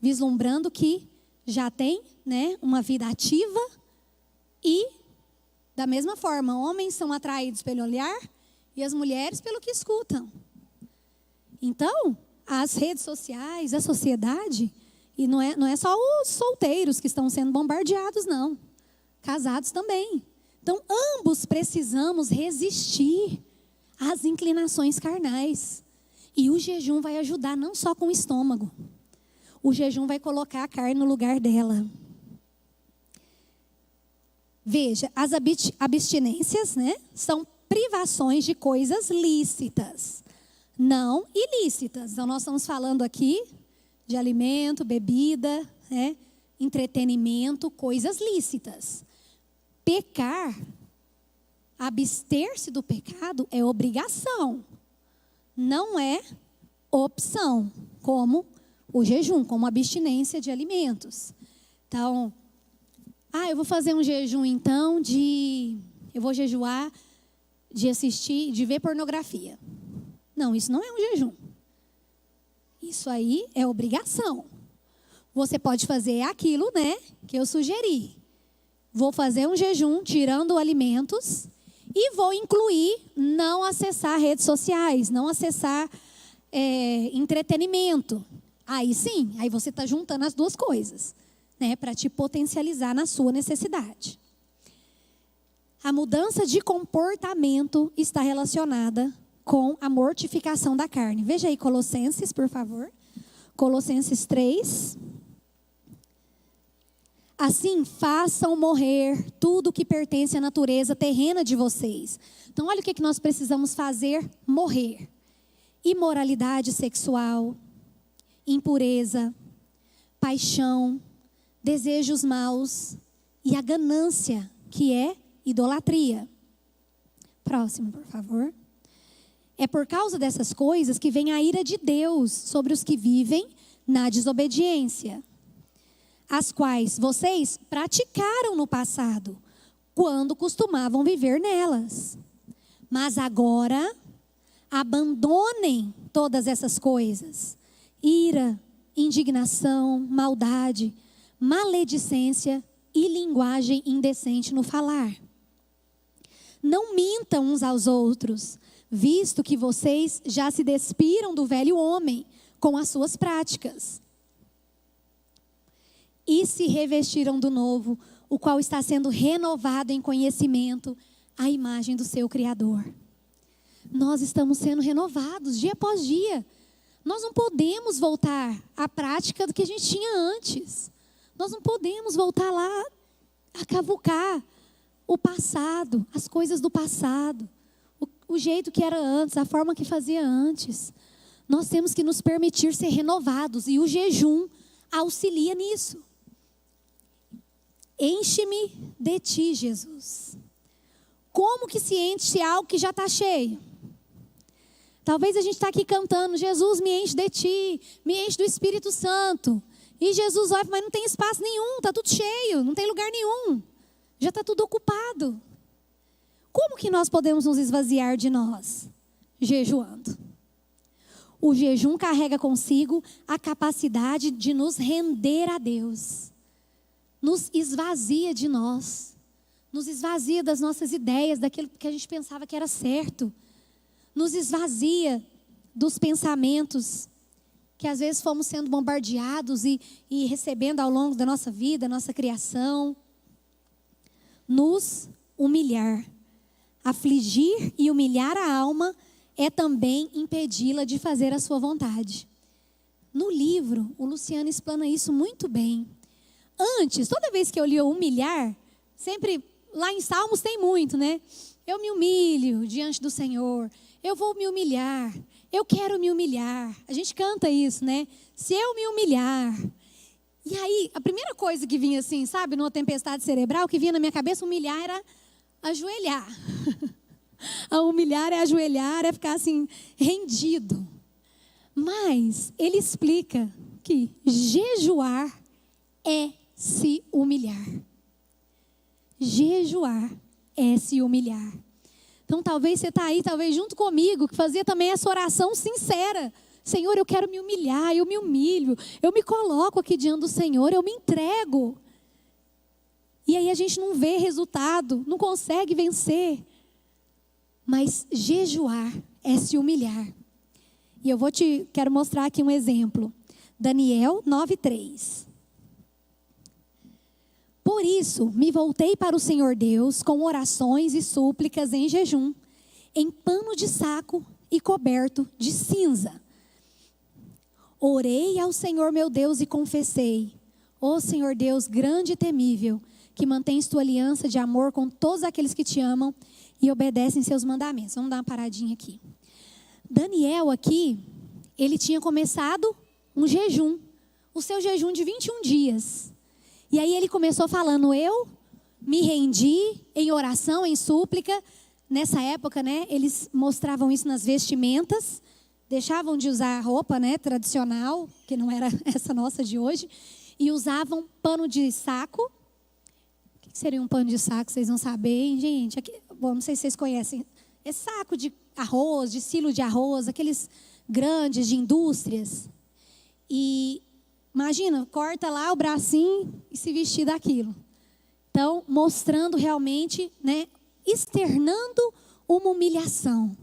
vislumbrando que já tem, né, uma vida ativa. E, da mesma forma, homens são atraídos pelo olhar e as mulheres pelo que escutam. Então, as redes sociais, a sociedade, e não é só os solteiros que estão sendo bombardeados, não. Casados também. Então, ambos precisamos resistir às inclinações carnais. E o jejum vai ajudar não só com o estômago. O jejum vai colocar a carne no lugar dela. Veja, as abstinências, né, são privações de coisas lícitas, não ilícitas. Então, nós estamos falando aqui de alimento, bebida, né, entretenimento, coisas lícitas. Pecar, abster-se do pecado é obrigação, não é opção, como o jejum, como a abstinência de alimentos. Então, eu vou fazer um jejum então eu vou jejuar de assistir, de ver pornografia. Não, isso não é um jejum. Isso aí é obrigação. Você pode fazer aquilo, né, que eu sugeri. Vou fazer um jejum tirando alimentos e vou incluir não acessar redes sociais, não acessar entretenimento. Aí sim, aí você está juntando as duas coisas. né, para te potencializar na sua necessidade. A mudança de comportamento está relacionada com a mortificação da carne. Veja aí Colossenses, por favor. Colossenses 3. Assim, façam morrer tudo que pertence à natureza terrena de vocês. Então, olha o que nós precisamos fazer morrer. Imoralidade sexual, impureza, paixão, desejos maus e a ganância, que é idolatria. Próximo, por favor. É por causa dessas coisas que vem a ira de Deus sobre os que vivem na desobediência, as quais vocês praticaram no passado, quando costumavam viver nelas. Mas agora, abandonem todas essas coisas: ira, indignação, maldade, maledicência e linguagem indecente no falar. Não mintam uns aos outros, visto que vocês já se despiram do velho homem com as suas práticas e se revestiram do novo, o qual está sendo renovado em conhecimento à imagem do seu Criador. Nós estamos sendo renovados dia após dia. Nós não podemos voltar à prática do que a gente tinha antes. Nós não podemos voltar lá a cavucar o passado, as coisas do passado, o jeito que era antes, a forma que fazia antes. Nós temos que nos permitir ser renovados e o jejum auxilia nisso. Enche-me de ti, Jesus. Como que se enche algo que já está cheio? Talvez a gente está aqui cantando: Jesus, me enche de ti, me enche do Espírito Santo. E Jesus olha, mas não tem espaço nenhum, está tudo cheio, não tem lugar nenhum. Já está tudo ocupado. Como que nós podemos nos esvaziar de nós? Jejuando. O jejum carrega consigo a capacidade de nos render a Deus. Nos esvazia de nós. Nos esvazia das nossas ideias, daquilo que a gente pensava que era certo. Nos esvazia dos pensamentos que às vezes fomos sendo bombardeados e recebendo ao longo da nossa vida, nossa criação. Nos humilhar. Afligir e humilhar a alma é também impedi-la de fazer a sua vontade. No livro, o Luciano explana isso muito bem. Antes, toda vez que eu lia humilhar, sempre, lá em Salmos tem muito, né? Eu me humilho diante do Senhor, eu vou me humilhar, eu quero me humilhar. A gente canta isso, né? Se eu me humilhar. E aí, a primeira coisa que vinha assim, sabe, numa tempestade cerebral, que vinha na minha cabeça, humilhar era ajoelhar. A humilhar é ajoelhar, é ficar assim, rendido. Mas ele explica que jejuar é se humilhar. Jejuar é se humilhar. Então talvez você está aí, talvez junto comigo, que fazia também essa oração sincera. Senhor, eu quero me humilhar, eu me humilho, eu me coloco aqui diante do Senhor, eu me entrego. E aí a gente não vê resultado, não consegue vencer. Mas jejuar é se humilhar. E eu quero mostrar aqui um exemplo. Daniel 9:3. Por isso, me voltei para o Senhor Deus com orações e súplicas em jejum, em pano de saco e coberto de cinza. Orei ao Senhor meu Deus e confessei: ó Senhor Deus grande e temível, que mantens tua aliança de amor com todos aqueles que te amam e obedecem seus mandamentos. Vamos dar uma paradinha aqui. Daniel aqui, ele tinha começado um jejum, o seu jejum de 21 dias. E aí ele começou falando: eu me rendi em oração, em súplica. Nessa época, né, eles mostravam isso nas vestimentas, deixavam de usar a roupa, né, tradicional, que não era essa nossa de hoje, e usavam pano de saco. O que seria um pano de saco? Vocês não sabem, gente? Aqui, bom, não sei se vocês conhecem. É saco de arroz, de silo de arroz, aqueles grandes de indústrias. E imagina, corta lá o bracinho e se vestir daquilo. Então, mostrando realmente, né, externando uma humilhação.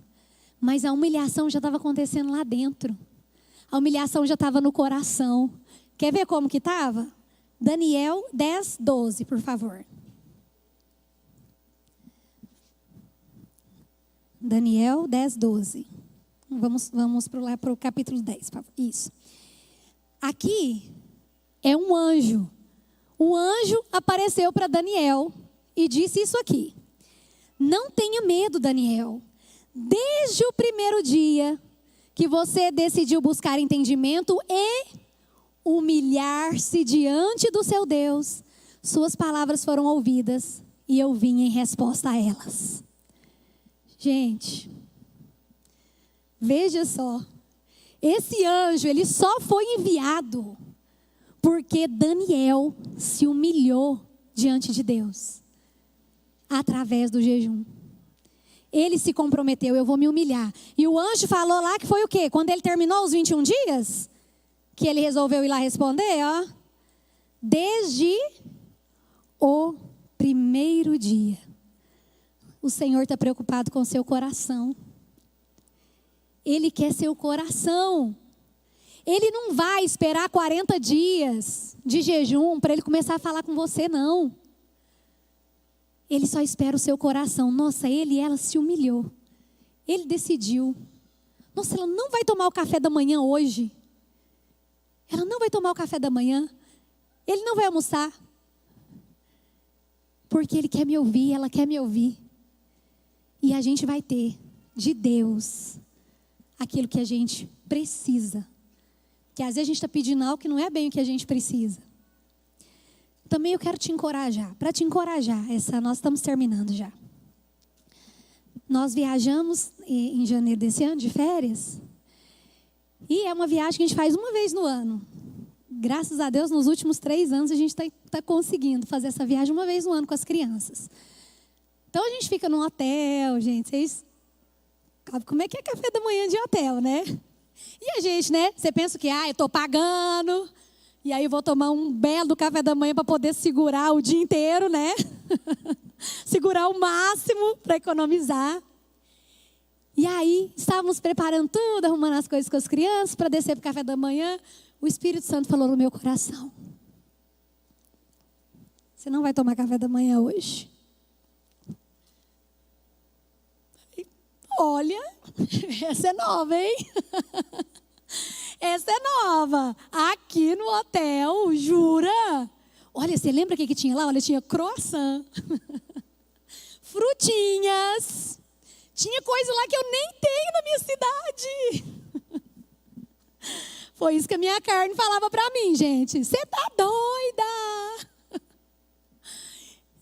Mas a humilhação já estava acontecendo lá dentro. A humilhação já estava no coração. Quer ver como que estava? Daniel 10, 12, por favor. Daniel 10, 12. Vamos lá para o capítulo 10, por favor. Isso. Aqui é um anjo. O anjo apareceu para Daniel e disse isso aqui. Não tenha medo, Daniel. Desde o primeiro dia que você decidiu buscar entendimento e humilhar-se diante do seu Deus, suas palavras foram ouvidas e eu vim em resposta a elas. Gente, veja só. Esse anjo, ele só foi enviado porque Daniel se humilhou diante de Deus através do jejum. Ele se comprometeu, eu vou me humilhar. E o anjo falou lá que foi o quê? Quando ele terminou os 21 dias, que ele resolveu ir lá responder, ó. Desde o primeiro dia. O Senhor está preocupado com o seu coração. Ele quer seu coração. Ele não vai esperar 40 dias de jejum para ele começar a falar com você, não. Ele só espera o seu coração. Nossa, ele e ela se humilhou. Ele decidiu. Nossa, ela não vai tomar o café da manhã hoje. Ela não vai tomar o café da manhã. Ele não vai almoçar. Porque ele quer me ouvir, ela quer me ouvir. E a gente vai ter de Deus aquilo que a gente precisa. Que às vezes a gente está pedindo algo que não é bem o que a gente precisa. Também eu quero te encorajar. Para te encorajar, nós estamos terminando já. Nós viajamos em janeiro desse ano, de férias. E é uma viagem que a gente faz uma vez no ano. Graças a Deus, nos últimos 3 anos, a gente está conseguindo fazer essa viagem uma vez no ano com as crianças. Então a gente fica num hotel, gente. Vocês sabem como é que é café da manhã de hotel, né? E a gente, né? Você pensa que, eu estou pagando... E aí eu vou tomar um belo café da manhã para poder segurar o dia inteiro, né? Segurar o máximo para economizar. E aí estávamos preparando tudo, arrumando as coisas com as crianças para descer para o café da manhã. O Espírito Santo falou no meu coração. Você não vai tomar café da manhã hoje. Olha, essa é nova, hein? Essa é nova. Aqui no hotel, jura? Olha, você lembra o que tinha lá? Olha, tinha croissant, frutinhas. Tinha coisa lá que eu nem tenho na minha cidade. Foi isso que a minha carne falava para mim, gente. Você tá doida?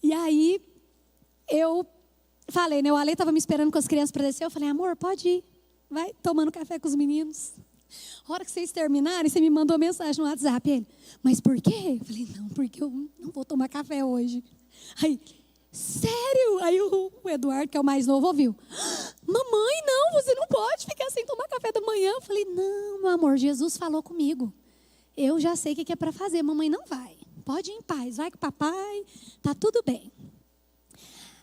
E aí, eu falei, né? O Ale estava me esperando com as crianças para descer. Eu falei, amor, pode ir. Vai tomando café com os meninos. A hora que vocês terminarem, você me mandou mensagem no WhatsApp. Ele, mas por quê? Eu falei, não, porque eu não vou tomar café hoje. Aí, sério? Aí o Eduardo, que é o mais novo, ouviu. Mamãe, não, você não pode ficar sem tomar café da manhã. Eu falei, não, meu amor, Jesus falou comigo. Eu já sei o que é para fazer, mamãe não vai. Pode ir em paz, vai com o papai, tá tudo bem.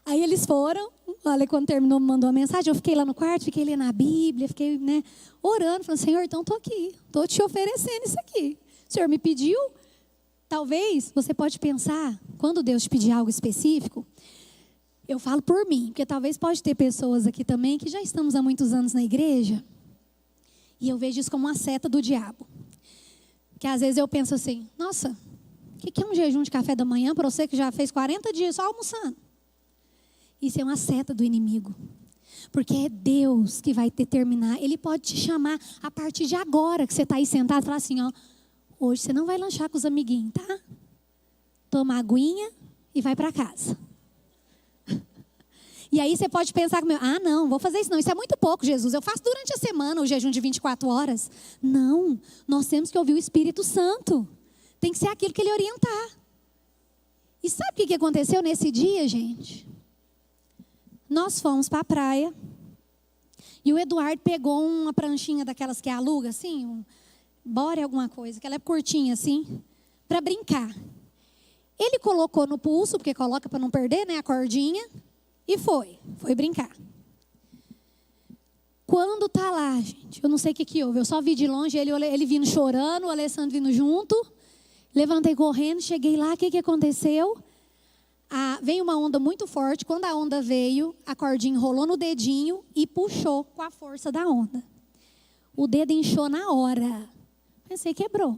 Aí eles foram, olha, quando terminou, me mandou uma mensagem, eu fiquei lá no quarto, fiquei lendo a Bíblia, fiquei, né, orando, falando, Senhor, então estou aqui, estou te oferecendo isso aqui. O Senhor me pediu, talvez você pode pensar, quando Deus te pedir algo específico, eu falo por mim, porque talvez pode ter pessoas aqui também que já estamos há muitos anos na igreja, e eu vejo isso como uma seta do diabo. Que às vezes eu penso assim, nossa, o que é um jejum de café da manhã para você que já fez 40 dias só almoçando? Isso é uma seta do inimigo. Porque é Deus que vai determinar. Ele pode te chamar a partir de agora, que você está aí sentado e falar assim, ó, hoje você não vai lanchar com os amiguinhos, tá? Toma aguinha e vai para casa. E aí você pode pensar comigo, não, vou fazer isso não, isso é muito pouco, Jesus. Eu faço durante a semana o jejum de 24 horas. Não, nós temos que ouvir o Espírito Santo. Tem que ser aquilo que ele orientar. E sabe o que aconteceu nesse dia, gente? Nós fomos para a praia e o Eduardo pegou uma pranchinha daquelas que aluga, assim, bora alguma coisa, que ela é curtinha assim, para brincar. Ele colocou no pulso, porque coloca para não perder, né, a cordinha, e foi brincar. Quando tá lá, gente, eu não sei o que houve, eu só vi de longe ele vindo chorando, o Alessandro vindo junto, Levantei correndo, cheguei lá, o que aconteceu? Veio uma onda muito forte. Quando a onda veio, a cordinha enrolou no dedinho e puxou com a força da onda. O dedo inchou na hora. Pensei, quebrou.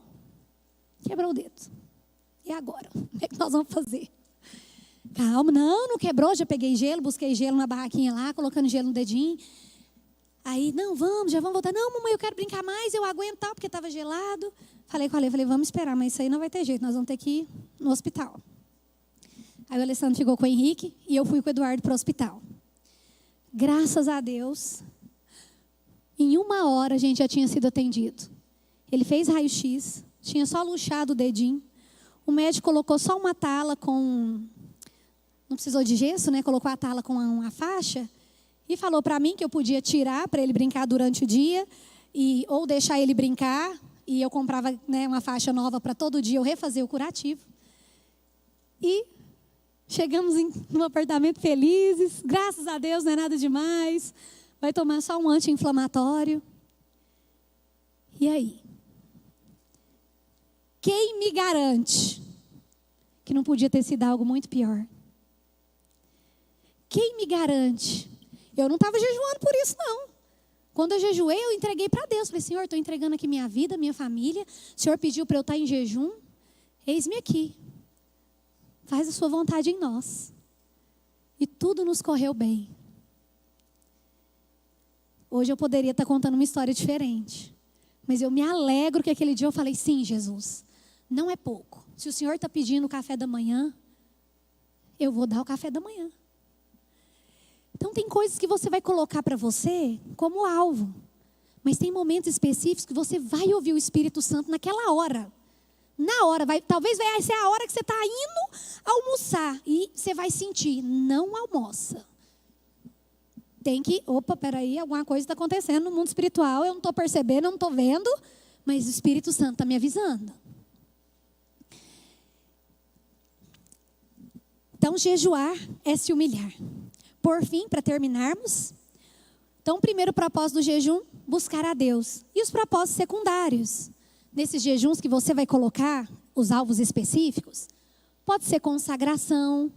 Quebrou o dedo. E agora? O que é que nós vamos fazer? Calma, não quebrou. Já peguei gelo, busquei gelo na barraquinha lá, colocando gelo no dedinho. Aí, não, já vamos voltar. Não, mamãe, eu quero brincar mais, eu aguento tal, porque estava gelado. Falei com a Ale, vamos esperar, mas isso aí não vai ter jeito, nós vamos ter que ir no hospital. Aí o Alessandro ficou com o Henrique e eu fui com o Eduardo para o hospital. Graças a Deus, em 1 hora a gente já tinha sido atendido. Ele fez raio-x, tinha só luxado o dedinho. O médico colocou só uma tala com... Não precisou de gesso, né? Colocou a tala com uma faixa e falou para mim que eu podia tirar para ele brincar durante o dia ou deixar ele brincar. E eu comprava, né, uma faixa nova para todo dia eu refazer o curativo. E chegamos no apartamento felizes. Graças a Deus, não é nada demais. Vai tomar só um anti-inflamatório. E aí? Quem me garante que não podia ter sido algo muito pior? Quem me garante? Eu não estava jejuando por isso, não. Quando eu jejuei, eu entreguei para Deus. Falei, Senhor, estou entregando aqui minha vida, minha família. O Senhor pediu para eu estar em jejum. Eis-me aqui. Faz a sua vontade em nós. E tudo nos correu bem. Hoje eu poderia estar contando uma história diferente. Mas eu me alegro que aquele dia eu falei, sim, Jesus, não é pouco. Se o Senhor está pedindo o café da manhã, eu vou dar o café da manhã. Então tem coisas que você vai colocar para você como alvo. Mas tem momentos específicos que você vai ouvir o Espírito Santo naquela hora. Na hora, talvez vai ser a hora que você está indo almoçar. E você vai sentir, não almoça. Peraí, alguma coisa está acontecendo no mundo espiritual. Eu não estou percebendo, eu não estou vendo. Mas o Espírito Santo está me avisando. Então jejuar é se humilhar. Por fim, para terminarmos, então o primeiro propósito do jejum, buscar a Deus. E os propósitos secundários? Nesses jejuns que você vai colocar, os alvos específicos, pode ser consagração.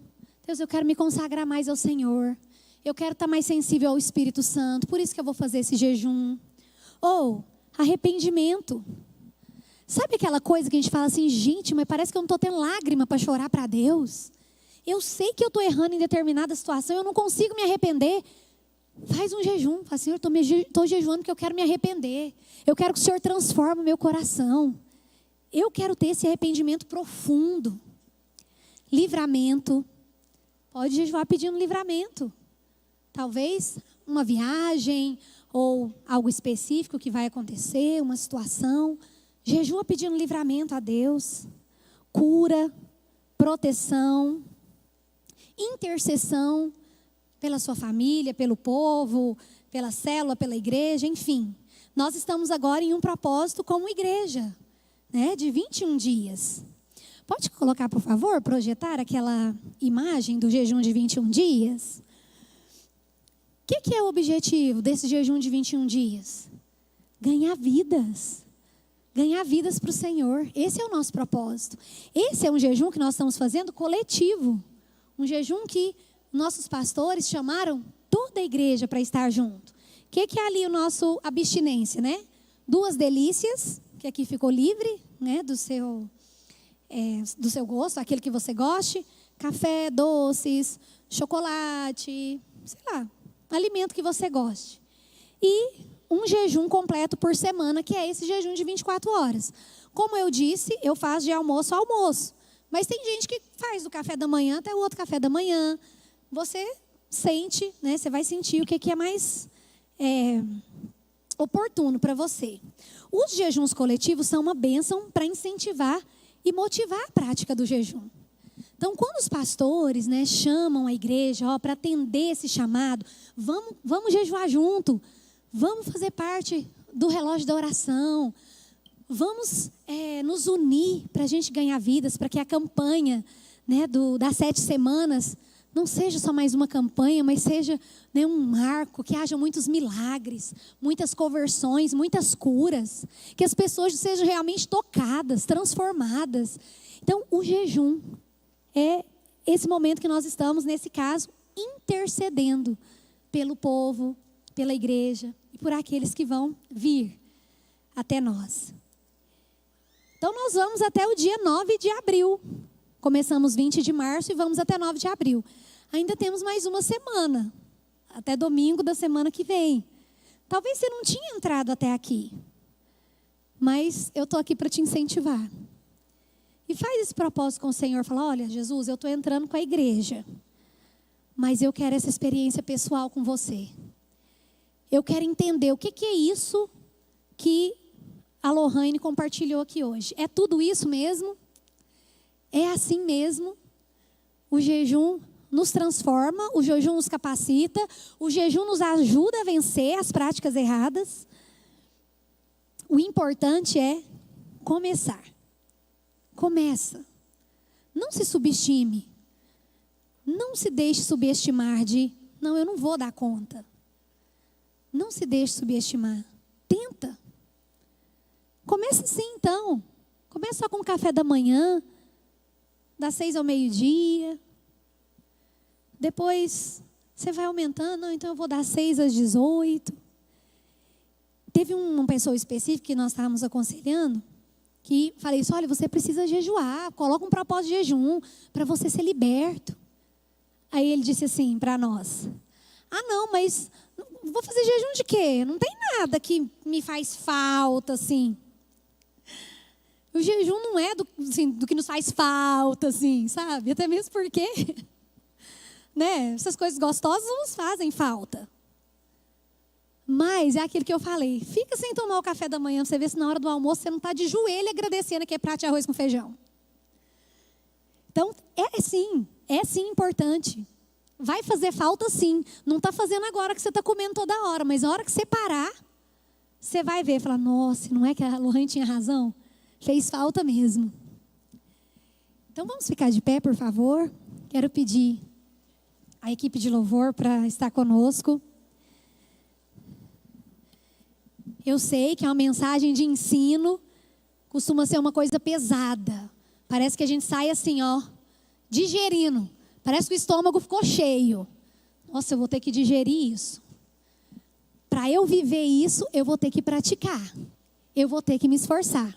Deus, eu quero me consagrar mais ao Senhor. Eu quero estar mais sensível ao Espírito Santo, por isso que eu vou fazer esse jejum. Ou arrependimento. Sabe aquela coisa que a gente fala assim, gente, mas parece que eu não estou tendo lágrima para chorar para Deus. Eu sei que eu estou errando em determinada situação, eu não consigo me arrepender. Faz um jejum. Fala, Senhor, estou jejuando porque eu quero me arrepender. Eu quero que o Senhor transforme o meu coração. Eu quero ter esse arrependimento profundo. Livramento. Pode jejuar pedindo livramento. Talvez uma viagem ou algo específico que vai acontecer, uma situação. Jejua pedindo livramento a Deus. Cura, proteção. Intercessão pela sua família, pelo povo, pela célula, pela igreja, enfim. Nós estamos agora em um propósito como igreja, né, de 21 dias. Pode colocar, por favor, projetar aquela imagem do jejum de 21 dias? O que é o objetivo desse jejum de 21 dias? Ganhar vidas. Ganhar vidas para o Senhor. Esse é o nosso propósito. Esse é um jejum que nós estamos fazendo coletivo. Um jejum que nossos pastores chamaram toda a igreja para estar junto. O que é ali o nosso abstinência, né? 2 delícias, que aqui ficou livre, né? Do seu gosto, aquele que você goste. Café, doces, chocolate, sei lá, alimento que você goste. E um jejum completo por semana, que é esse jejum de 24 horas. Como eu disse, eu faço de almoço a almoço. Mas tem gente que faz do café da manhã até o outro café da manhã. Você sente, né? Você vai sentir o que é mais oportuno para você. Os jejuns coletivos são uma bênção para incentivar e motivar a prática do jejum. Então, quando os pastores, né, chamam a igreja para atender esse chamado, vamos jejuar junto, vamos fazer parte do relógio da oração, vamos nos unir para a gente ganhar vidas, para que a campanha, né, das 7 semanas não seja só mais uma campanha, mas seja, né, um marco, que haja muitos milagres, muitas conversões, muitas curas, que as pessoas sejam realmente tocadas, transformadas. Então, o jejum é esse momento que nós estamos, nesse caso, intercedendo pelo povo, pela igreja e por aqueles que vão vir até nós. Então, nós vamos até o dia 9 de abril. Começamos 20 de março e vamos até 9 de abril. Ainda temos mais uma semana, até domingo da semana que vem. Talvez você não tinha entrado até aqui, mas eu estou aqui para te incentivar. E faz esse propósito com o Senhor. Fala, olha, Jesus, eu estou entrando com a igreja, mas eu quero essa experiência pessoal com você. Eu quero entender o que é isso que a Lohane compartilhou aqui hoje. É tudo isso mesmo? É assim mesmo? O jejum nos transforma, o jejum nos capacita, o jejum nos ajuda a vencer as práticas erradas. O importante é começar. Começa. Não se subestime. Não se deixe subestimar de, não, eu não vou dar conta. Não se deixe subestimar. Tenta. Comece sim, então. Comece só com o café da manhã, das 6 ao meio-dia. Depois você vai aumentando. Não, então eu vou das 6 às 18. Teve uma pessoa específica que nós estávamos aconselhando, que falei isso, olha, você precisa jejuar, coloca um propósito de jejum para você ser liberto. Aí ele disse assim para nós, não, mas vou fazer jejum de quê? Não tem nada que me faz falta, assim. O jejum não é do que nos faz falta, assim, sabe? Até mesmo porque, né, essas coisas gostosas não nos fazem falta. Mas é aquilo que eu falei, fica sem tomar o café da manhã, você vê se na hora do almoço você não está de joelho agradecendo aquele prato de arroz com feijão. Então, é sim importante. Vai fazer falta sim. Não está fazendo agora que você está comendo toda hora, mas a hora que você parar, você vai ver, falar, nossa, não é que a Lohane tinha razão? Fez falta mesmo. Então vamos ficar de pé, por favor. Quero pedir a equipe de louvor para estar conosco. Eu sei que é uma mensagem de ensino, costuma ser uma coisa pesada. Parece que a gente sai assim, digerindo. Parece que o estômago ficou cheio. Nossa, eu vou ter que digerir isso. Para eu viver isso, eu vou ter que praticar. Eu vou ter que me esforçar.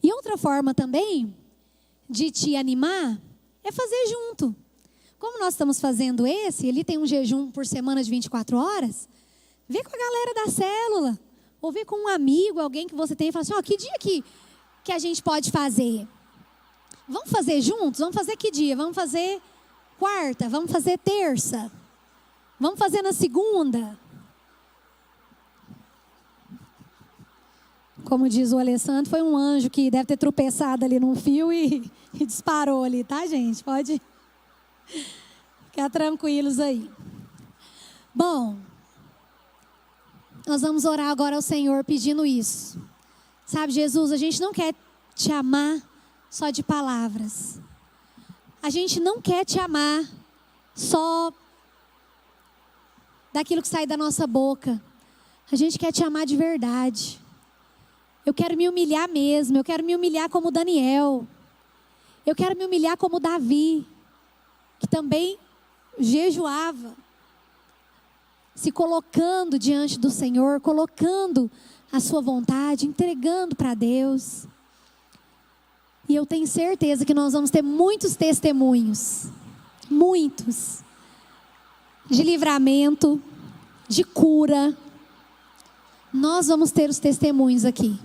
E outra forma também de te animar é fazer junto. Como nós estamos fazendo ele tem um jejum por semana de 24 horas. Vê com a galera da célula. Ou vê com um amigo, alguém que você tem e fala assim, que dia que a gente pode fazer? Vamos fazer juntos? Vamos fazer que dia? Vamos fazer quarta? Vamos fazer terça? Vamos fazer na segunda? Como diz o Alessandro, foi um anjo que deve ter tropeçado ali num fio e disparou ali, tá, gente? Pode ficar tranquilos aí. Bom, nós vamos orar agora ao Senhor pedindo isso. Sabe, Jesus, a gente não quer te amar só de palavras. A gente não quer te amar só daquilo que sai da nossa boca. A gente quer te amar de verdade. Eu quero me humilhar mesmo. Eu quero me humilhar como Daniel. Eu quero me humilhar como Davi, que também jejuava, se colocando diante do Senhor, colocando a sua vontade, entregando para Deus. E eu tenho certeza que nós vamos ter muitos testemunhos, muitos, de livramento, de cura. Nós vamos ter os testemunhos aqui.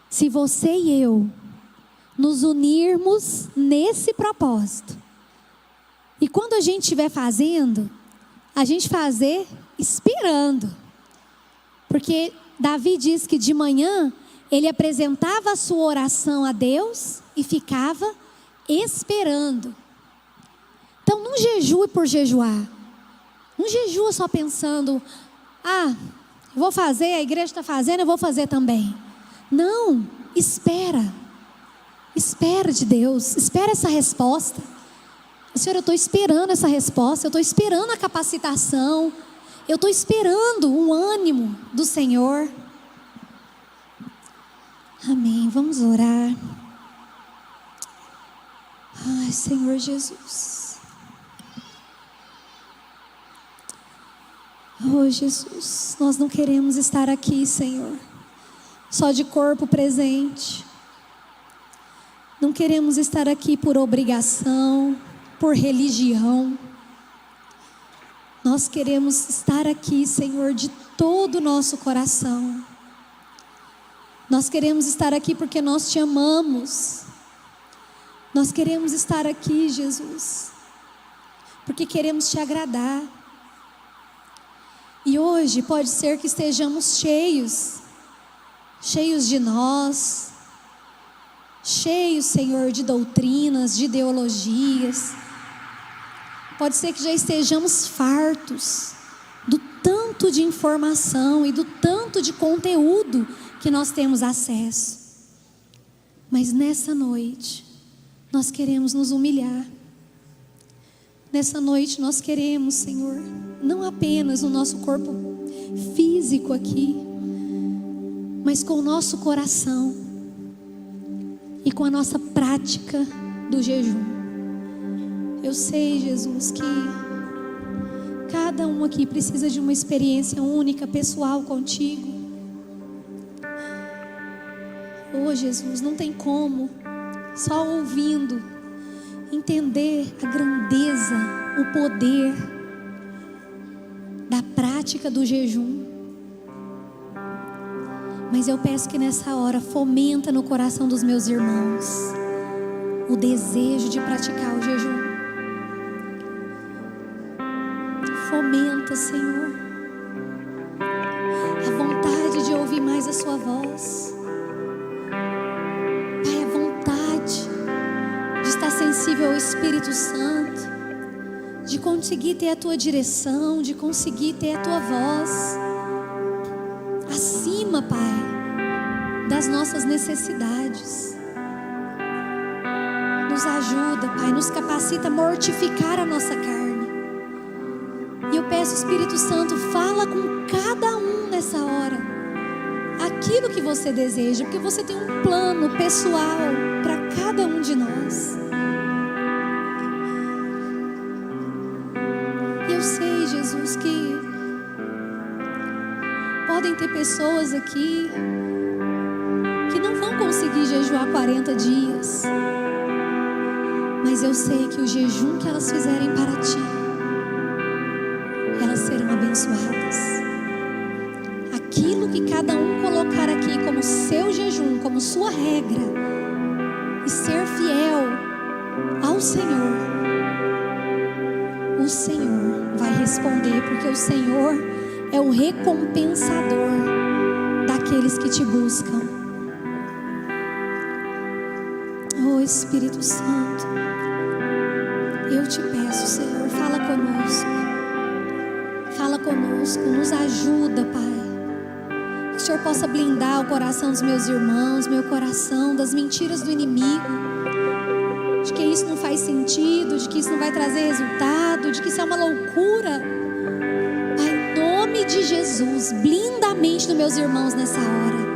Se você e eu nos unirmos nesse propósito. E quando a gente estiver fazendo, a gente fazer esperando. Porque Davi diz que de manhã ele apresentava a sua oração a Deus e ficava esperando. Então não jejue por jejuar. Não jejua só pensando, eu vou fazer, a igreja está fazendo, eu vou fazer também. Não, espera. Espera de Deus, espera essa resposta. Senhor, eu estou esperando essa resposta, eu estou esperando a capacitação, eu estou esperando o ânimo do Senhor. Amém, vamos orar. Ai, Senhor Jesus. Oh, Jesus, nós não queremos estar aqui, Senhor, só de corpo presente. Não queremos estar aqui por obrigação, por religião. Nós queremos estar aqui, Senhor, de todo o nosso coração. Nós queremos estar aqui porque nós te amamos. Nós queremos estar aqui, Jesus, porque queremos te agradar. E hoje pode ser que estejamos cheios de nós, cheios, Senhor, de doutrinas, de ideologias. Pode ser que já estejamos fartos do tanto de informação e do tanto de conteúdo que nós temos acesso. Mas nessa noite, nós queremos nos humilhar. Nessa noite nós queremos, Senhor, não apenas o nosso corpo físico aqui, mas com o nosso coração e com a nossa prática do jejum. Eu sei, Jesus, que cada um aqui precisa de uma experiência única, pessoal contigo. Oh, Jesus, não tem como, só ouvindo, entender a grandeza, o poder da prática do jejum. Mas eu peço que nessa hora fomenta no coração dos meus irmãos o desejo de praticar o jejum. Fomenta, Senhor, a vontade de ouvir mais a sua voz. Pai, a vontade de estar sensível ao Espírito Santo, de conseguir ter a tua direção, de conseguir ter a tua voz acima, Pai, das nossas necessidades. Nos ajuda, Pai, nos capacita a mortificar a nossa carne. E eu peço, Espírito Santo, fala com cada um nessa hora aquilo que você deseja, porque você tem um plano pessoal para cada um de nós. E eu sei, Jesus, que podem ter pessoas aqui que não vão conseguir jejuar 40 dias, mas eu sei que o jejum que elas fizerem para ti, elas serão abençoadas. Aquilo que cada um colocar aqui como seu jejum, como sua regra, e ser fiel ao Senhor, o Senhor vai responder, porque o Senhor é o recompensador daqueles que te buscam. Oh, Espírito Santo, eu te peço, Senhor, fala conosco. Fala conosco, nos ajuda, Pai. Que o Senhor possa blindar o coração dos meus irmãos, meu coração, das mentiras do inimigo, de que isso não faz sentido, de que isso não vai trazer resultado, de que isso é uma loucura. Pai, em nome de Jesus, blinda a mente dos meus irmãos nessa hora.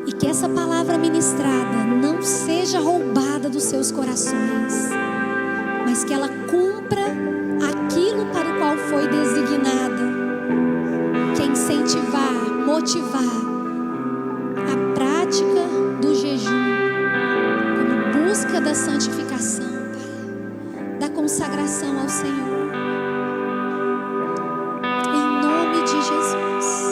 E que essa palavra ministrada não seja roubada dos seus corações, mas que ela cumpra aquilo para o qual foi designada, que é incentivar, motivar a prática do jejum, como busca da santificação, Pai, da consagração ao Senhor, em nome de Jesus.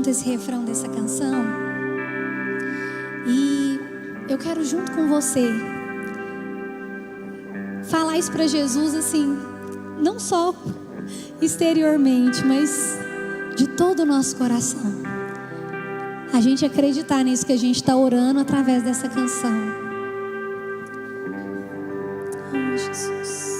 Esse refrão dessa canção, e eu quero junto com você falar isso para Jesus, assim, não só exteriormente, mas de todo o nosso coração. A gente acreditar nisso que a gente está orando através dessa canção. Oh, Jesus.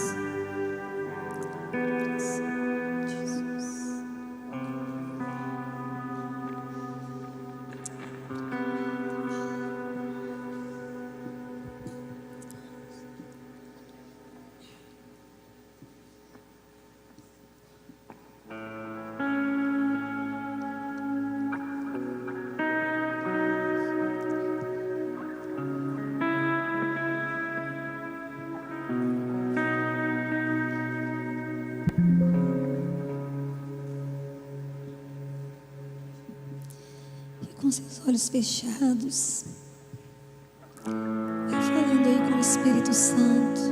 Com seus olhos fechados, vai falando aí com o Espírito Santo.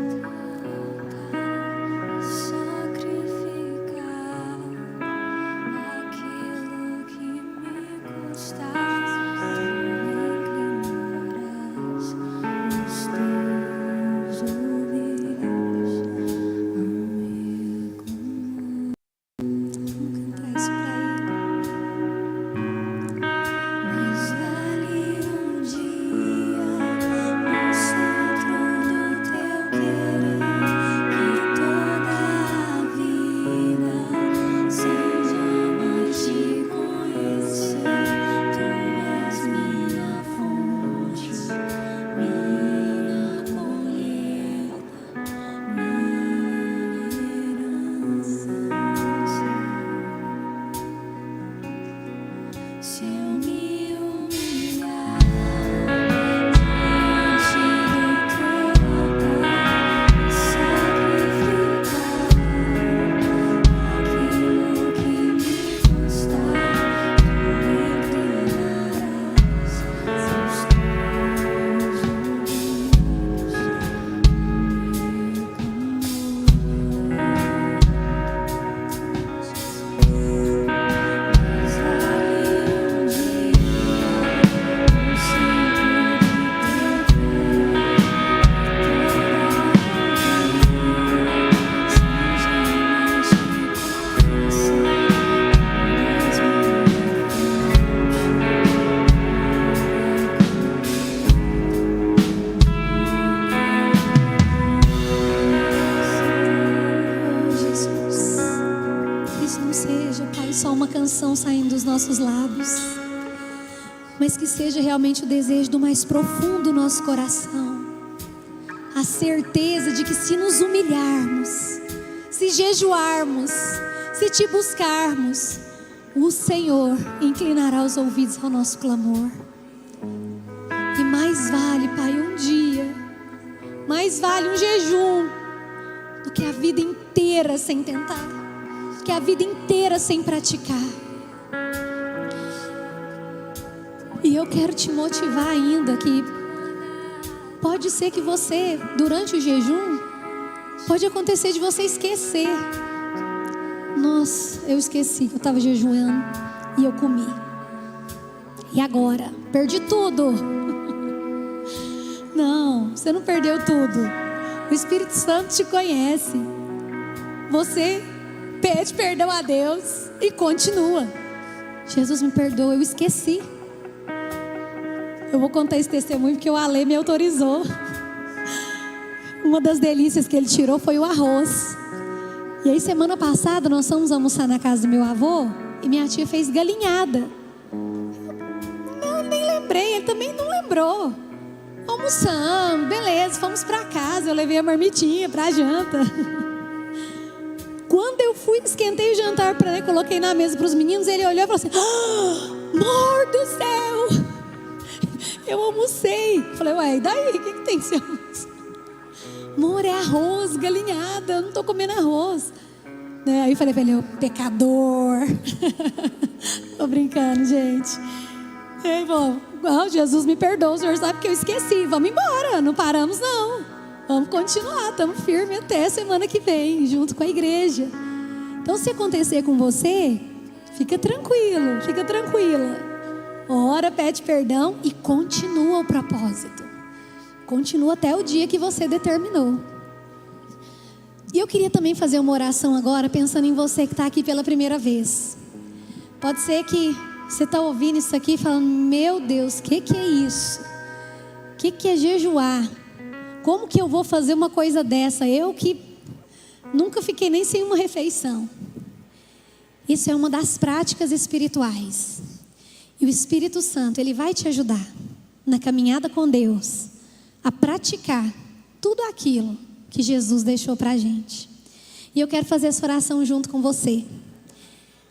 Saindo dos nossos lábios, mas que seja realmente o desejo do mais profundo do nosso coração, a certeza de que se nos humilharmos, se jejuarmos, se te buscarmos, o Senhor inclinará os ouvidos ao nosso clamor. E mais vale, Pai, um dia, mais vale um jejum do que a vida inteira sem tentar, do que a vida inteira sem praticar. E eu quero te motivar ainda que pode ser que você, durante o jejum, pode acontecer de você esquecer. Nossa, eu esqueci que eu estava jejuando e eu comi. E agora? Perdi tudo. Não, você não perdeu tudo. O Espírito Santo te conhece. Você pede perdão a Deus e continua. Jesus, me perdoa, eu esqueci. Eu vou contar esse testemunho porque o Ale me autorizou. Uma das delícias que ele tirou foi o arroz. E aí semana passada nós fomos almoçar na casa do meu avô e minha tia fez galinhada. Eu nem lembrei, ele também não lembrou. Almoçamos, beleza, fomos pra casa, eu levei a marmitinha pra janta. Quando eu fui, esquentei o jantar para ele, coloquei na mesa para os meninos, ele olhou e falou assim: amor do céu, eu almocei. Falei, ué, e daí? O que tem que ser almoço? Amor, é arroz, galinhada, eu não estou comendo arroz. Aí falei para ele, pecador. Tô brincando, gente. Aí, bom, Jesus me perdoa, o Senhor sabe que eu esqueci. Vamos embora, não paramos não. Vamos continuar, estamos firmes até semana que vem, junto com a igreja. Então, se acontecer com você, fica tranquilo, fica tranquila. Ora, pede perdão e continua o propósito. Continua até o dia que você determinou. E eu queria também fazer uma oração agora, pensando em você que está aqui pela primeira vez. Pode ser que você está ouvindo isso aqui e falando: meu Deus, o que é isso? O que é jejuar? Como que eu vou fazer uma coisa dessa? Eu que nunca fiquei nem sem uma refeição. Isso é uma das práticas espirituais. E o Espírito Santo, ele vai te ajudar na caminhada com Deus a praticar tudo aquilo que Jesus deixou para a gente. E eu quero fazer essa oração junto com você.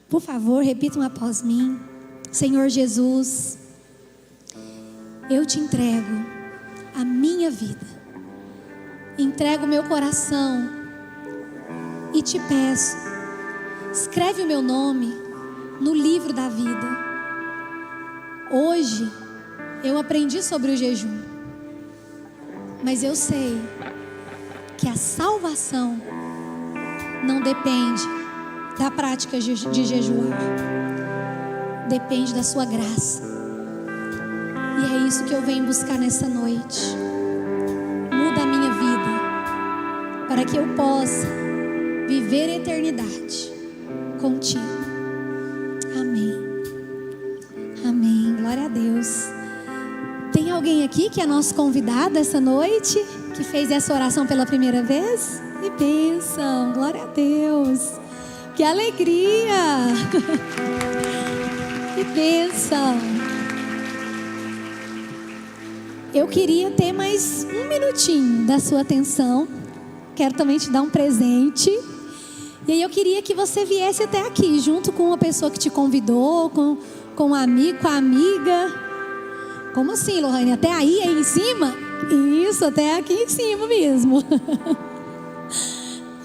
Por favor, repitam após mim. Senhor Jesus, eu te entrego a minha vida, entrego o meu coração e te peço, escreve o meu nome no livro da vida. Hoje eu aprendi sobre o jejum, mas eu sei que a salvação não depende da prática de jejuar, depende da sua graça. E é isso que eu venho buscar nessa noite. Muda a minha vida para que eu possa viver a eternidade contigo. Amém. Amém. Glória a Deus. Tem alguém aqui que é nosso convidado essa noite, que fez essa oração pela primeira vez? Que bênção, glória a Deus, que alegria, que bênção. Eu queria ter mais um minutinho da sua atenção, quero também te dar um presente. E aí eu queria que você viesse até aqui, junto com uma pessoa que te convidou, com um amigo, com a amiga. Como assim, Lohane? Até aí em cima? Isso, até aqui em cima mesmo.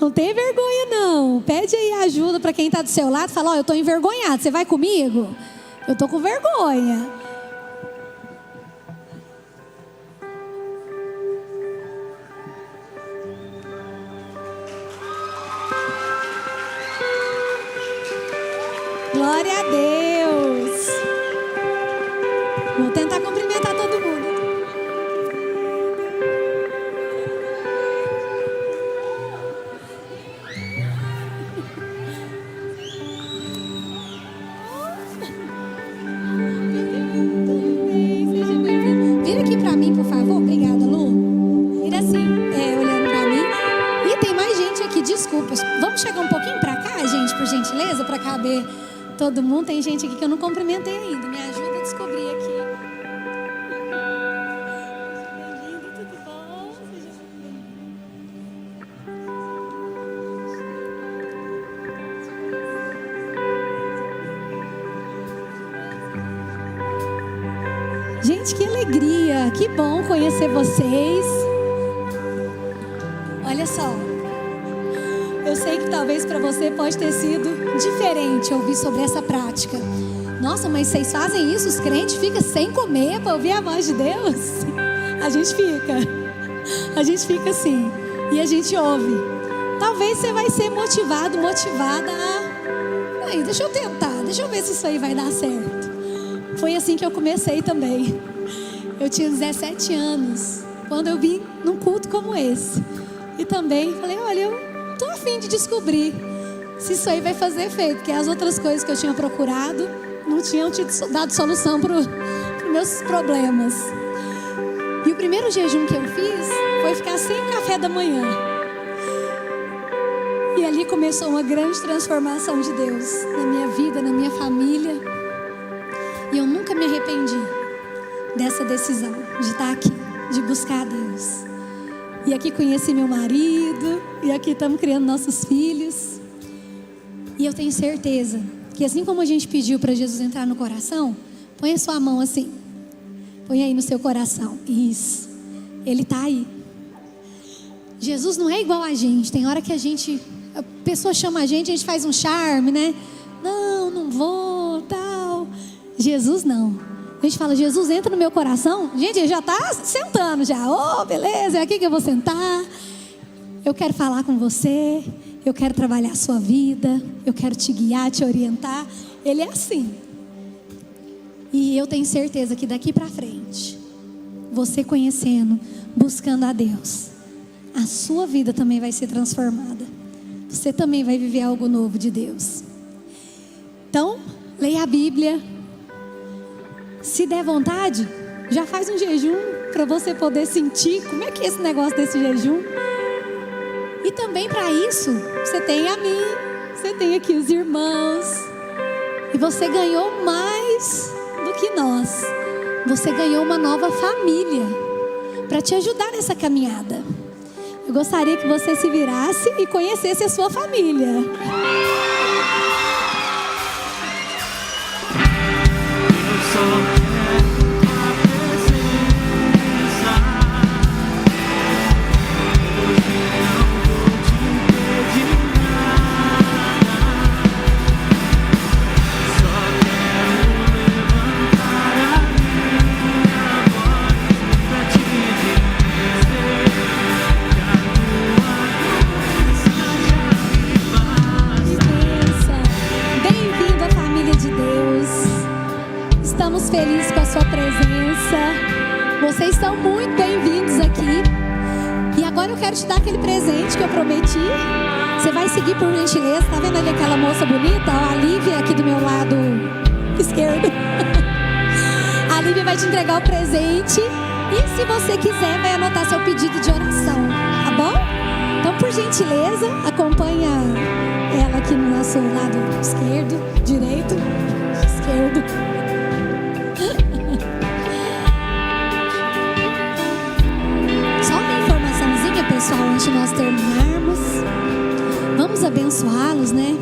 Não tem vergonha não. Pede aí ajuda para quem está do seu lado. Fala: ó, eu estou envergonhado, você vai comigo? Eu estou com vergonha. Glória a Deus. Vou tentar cumprimentar todo mundo. Vira aqui pra mim, por favor. Obrigada, Lu. Vira assim, olhando pra mim. E tem mais gente aqui, desculpas. Vamos chegar um pouquinho pra cá, gente, por gentileza, pra caber todo mundo. Tem gente aqui que eu não cumprimentei ainda. Me ajuda a descobrir aqui. Bem-vindo, tudo bom? Seja bem-vindo. Gente, que alegria. Que bom conhecer vocês. Olha só. Eu sei que talvez para você pode ter sido diferente ouvir sobre essa prática. Nossa, mas vocês fazem isso? Os crentes ficam sem comer para ouvir a voz de Deus? A gente fica assim. E a gente ouve. Talvez você vai ser motivado, motivada a... Aí, deixa eu tentar, deixa eu ver se isso aí vai dar certo. Foi assim que eu comecei também. Eu tinha 17 anos, quando eu vim num culto como esse. E também falei: olha, eu estou a fim de descobrir se isso aí vai fazer efeito, porque as outras coisas que eu tinha procurado não tinham dado solução para os meus problemas. E o primeiro jejum que eu fiz foi ficar sem café da manhã. E ali começou uma grande transformação de Deus na minha vida, na minha família. E eu nunca me arrependi dessa decisão de estar aqui, de buscar a Deus. E aqui conheci meu marido, e aqui estamos criando nossos filhos. E eu tenho certeza que assim como a gente pediu para Jesus entrar no coração, põe a sua mão assim, põe aí no seu coração. Isso, Ele está aí. Jesus não é igual a gente. Tem hora que a pessoa chama a gente faz um charme, né? Não vou, tal. Jesus não. A gente fala: Jesus, entra no meu coração. Gente, ele já está sentando já. Oh, beleza, é aqui que eu vou sentar. Eu quero falar com você. Eu quero trabalhar a sua vida. Eu quero te guiar, te orientar. Ele é assim. E eu tenho certeza que daqui para frente, você conhecendo, buscando a Deus, a sua vida também vai ser transformada. você também vai viver algo novo de Deus. Então, leia a Bíblia. Se der vontade, já faz um jejum para você poder sentir como é que é esse negócio desse jejum. E também para isso, você tem a mim, você tem aqui os irmãos. E você ganhou mais do que nós. Você ganhou uma nova família para te ajudar nessa caminhada. Eu gostaria que você se virasse e conhecesse a sua família. Felizes com a sua presença. Vocês são muito bem-vindos aqui. E agora eu quero te dar aquele presente que eu prometi. Você vai seguir por gentileza. Tá vendo ali aquela moça bonita? Ó, a Lívia aqui do meu lado esquerdo. A Lívia vai te entregar o presente. E se você quiser, vai anotar seu pedido de oração. Tá bom? Então, por gentileza, acompanha ela aqui no nosso lado esquerdo, direito, esquerdo. Pessoal, antes de nós terminarmos, vamos abençoá-los, né?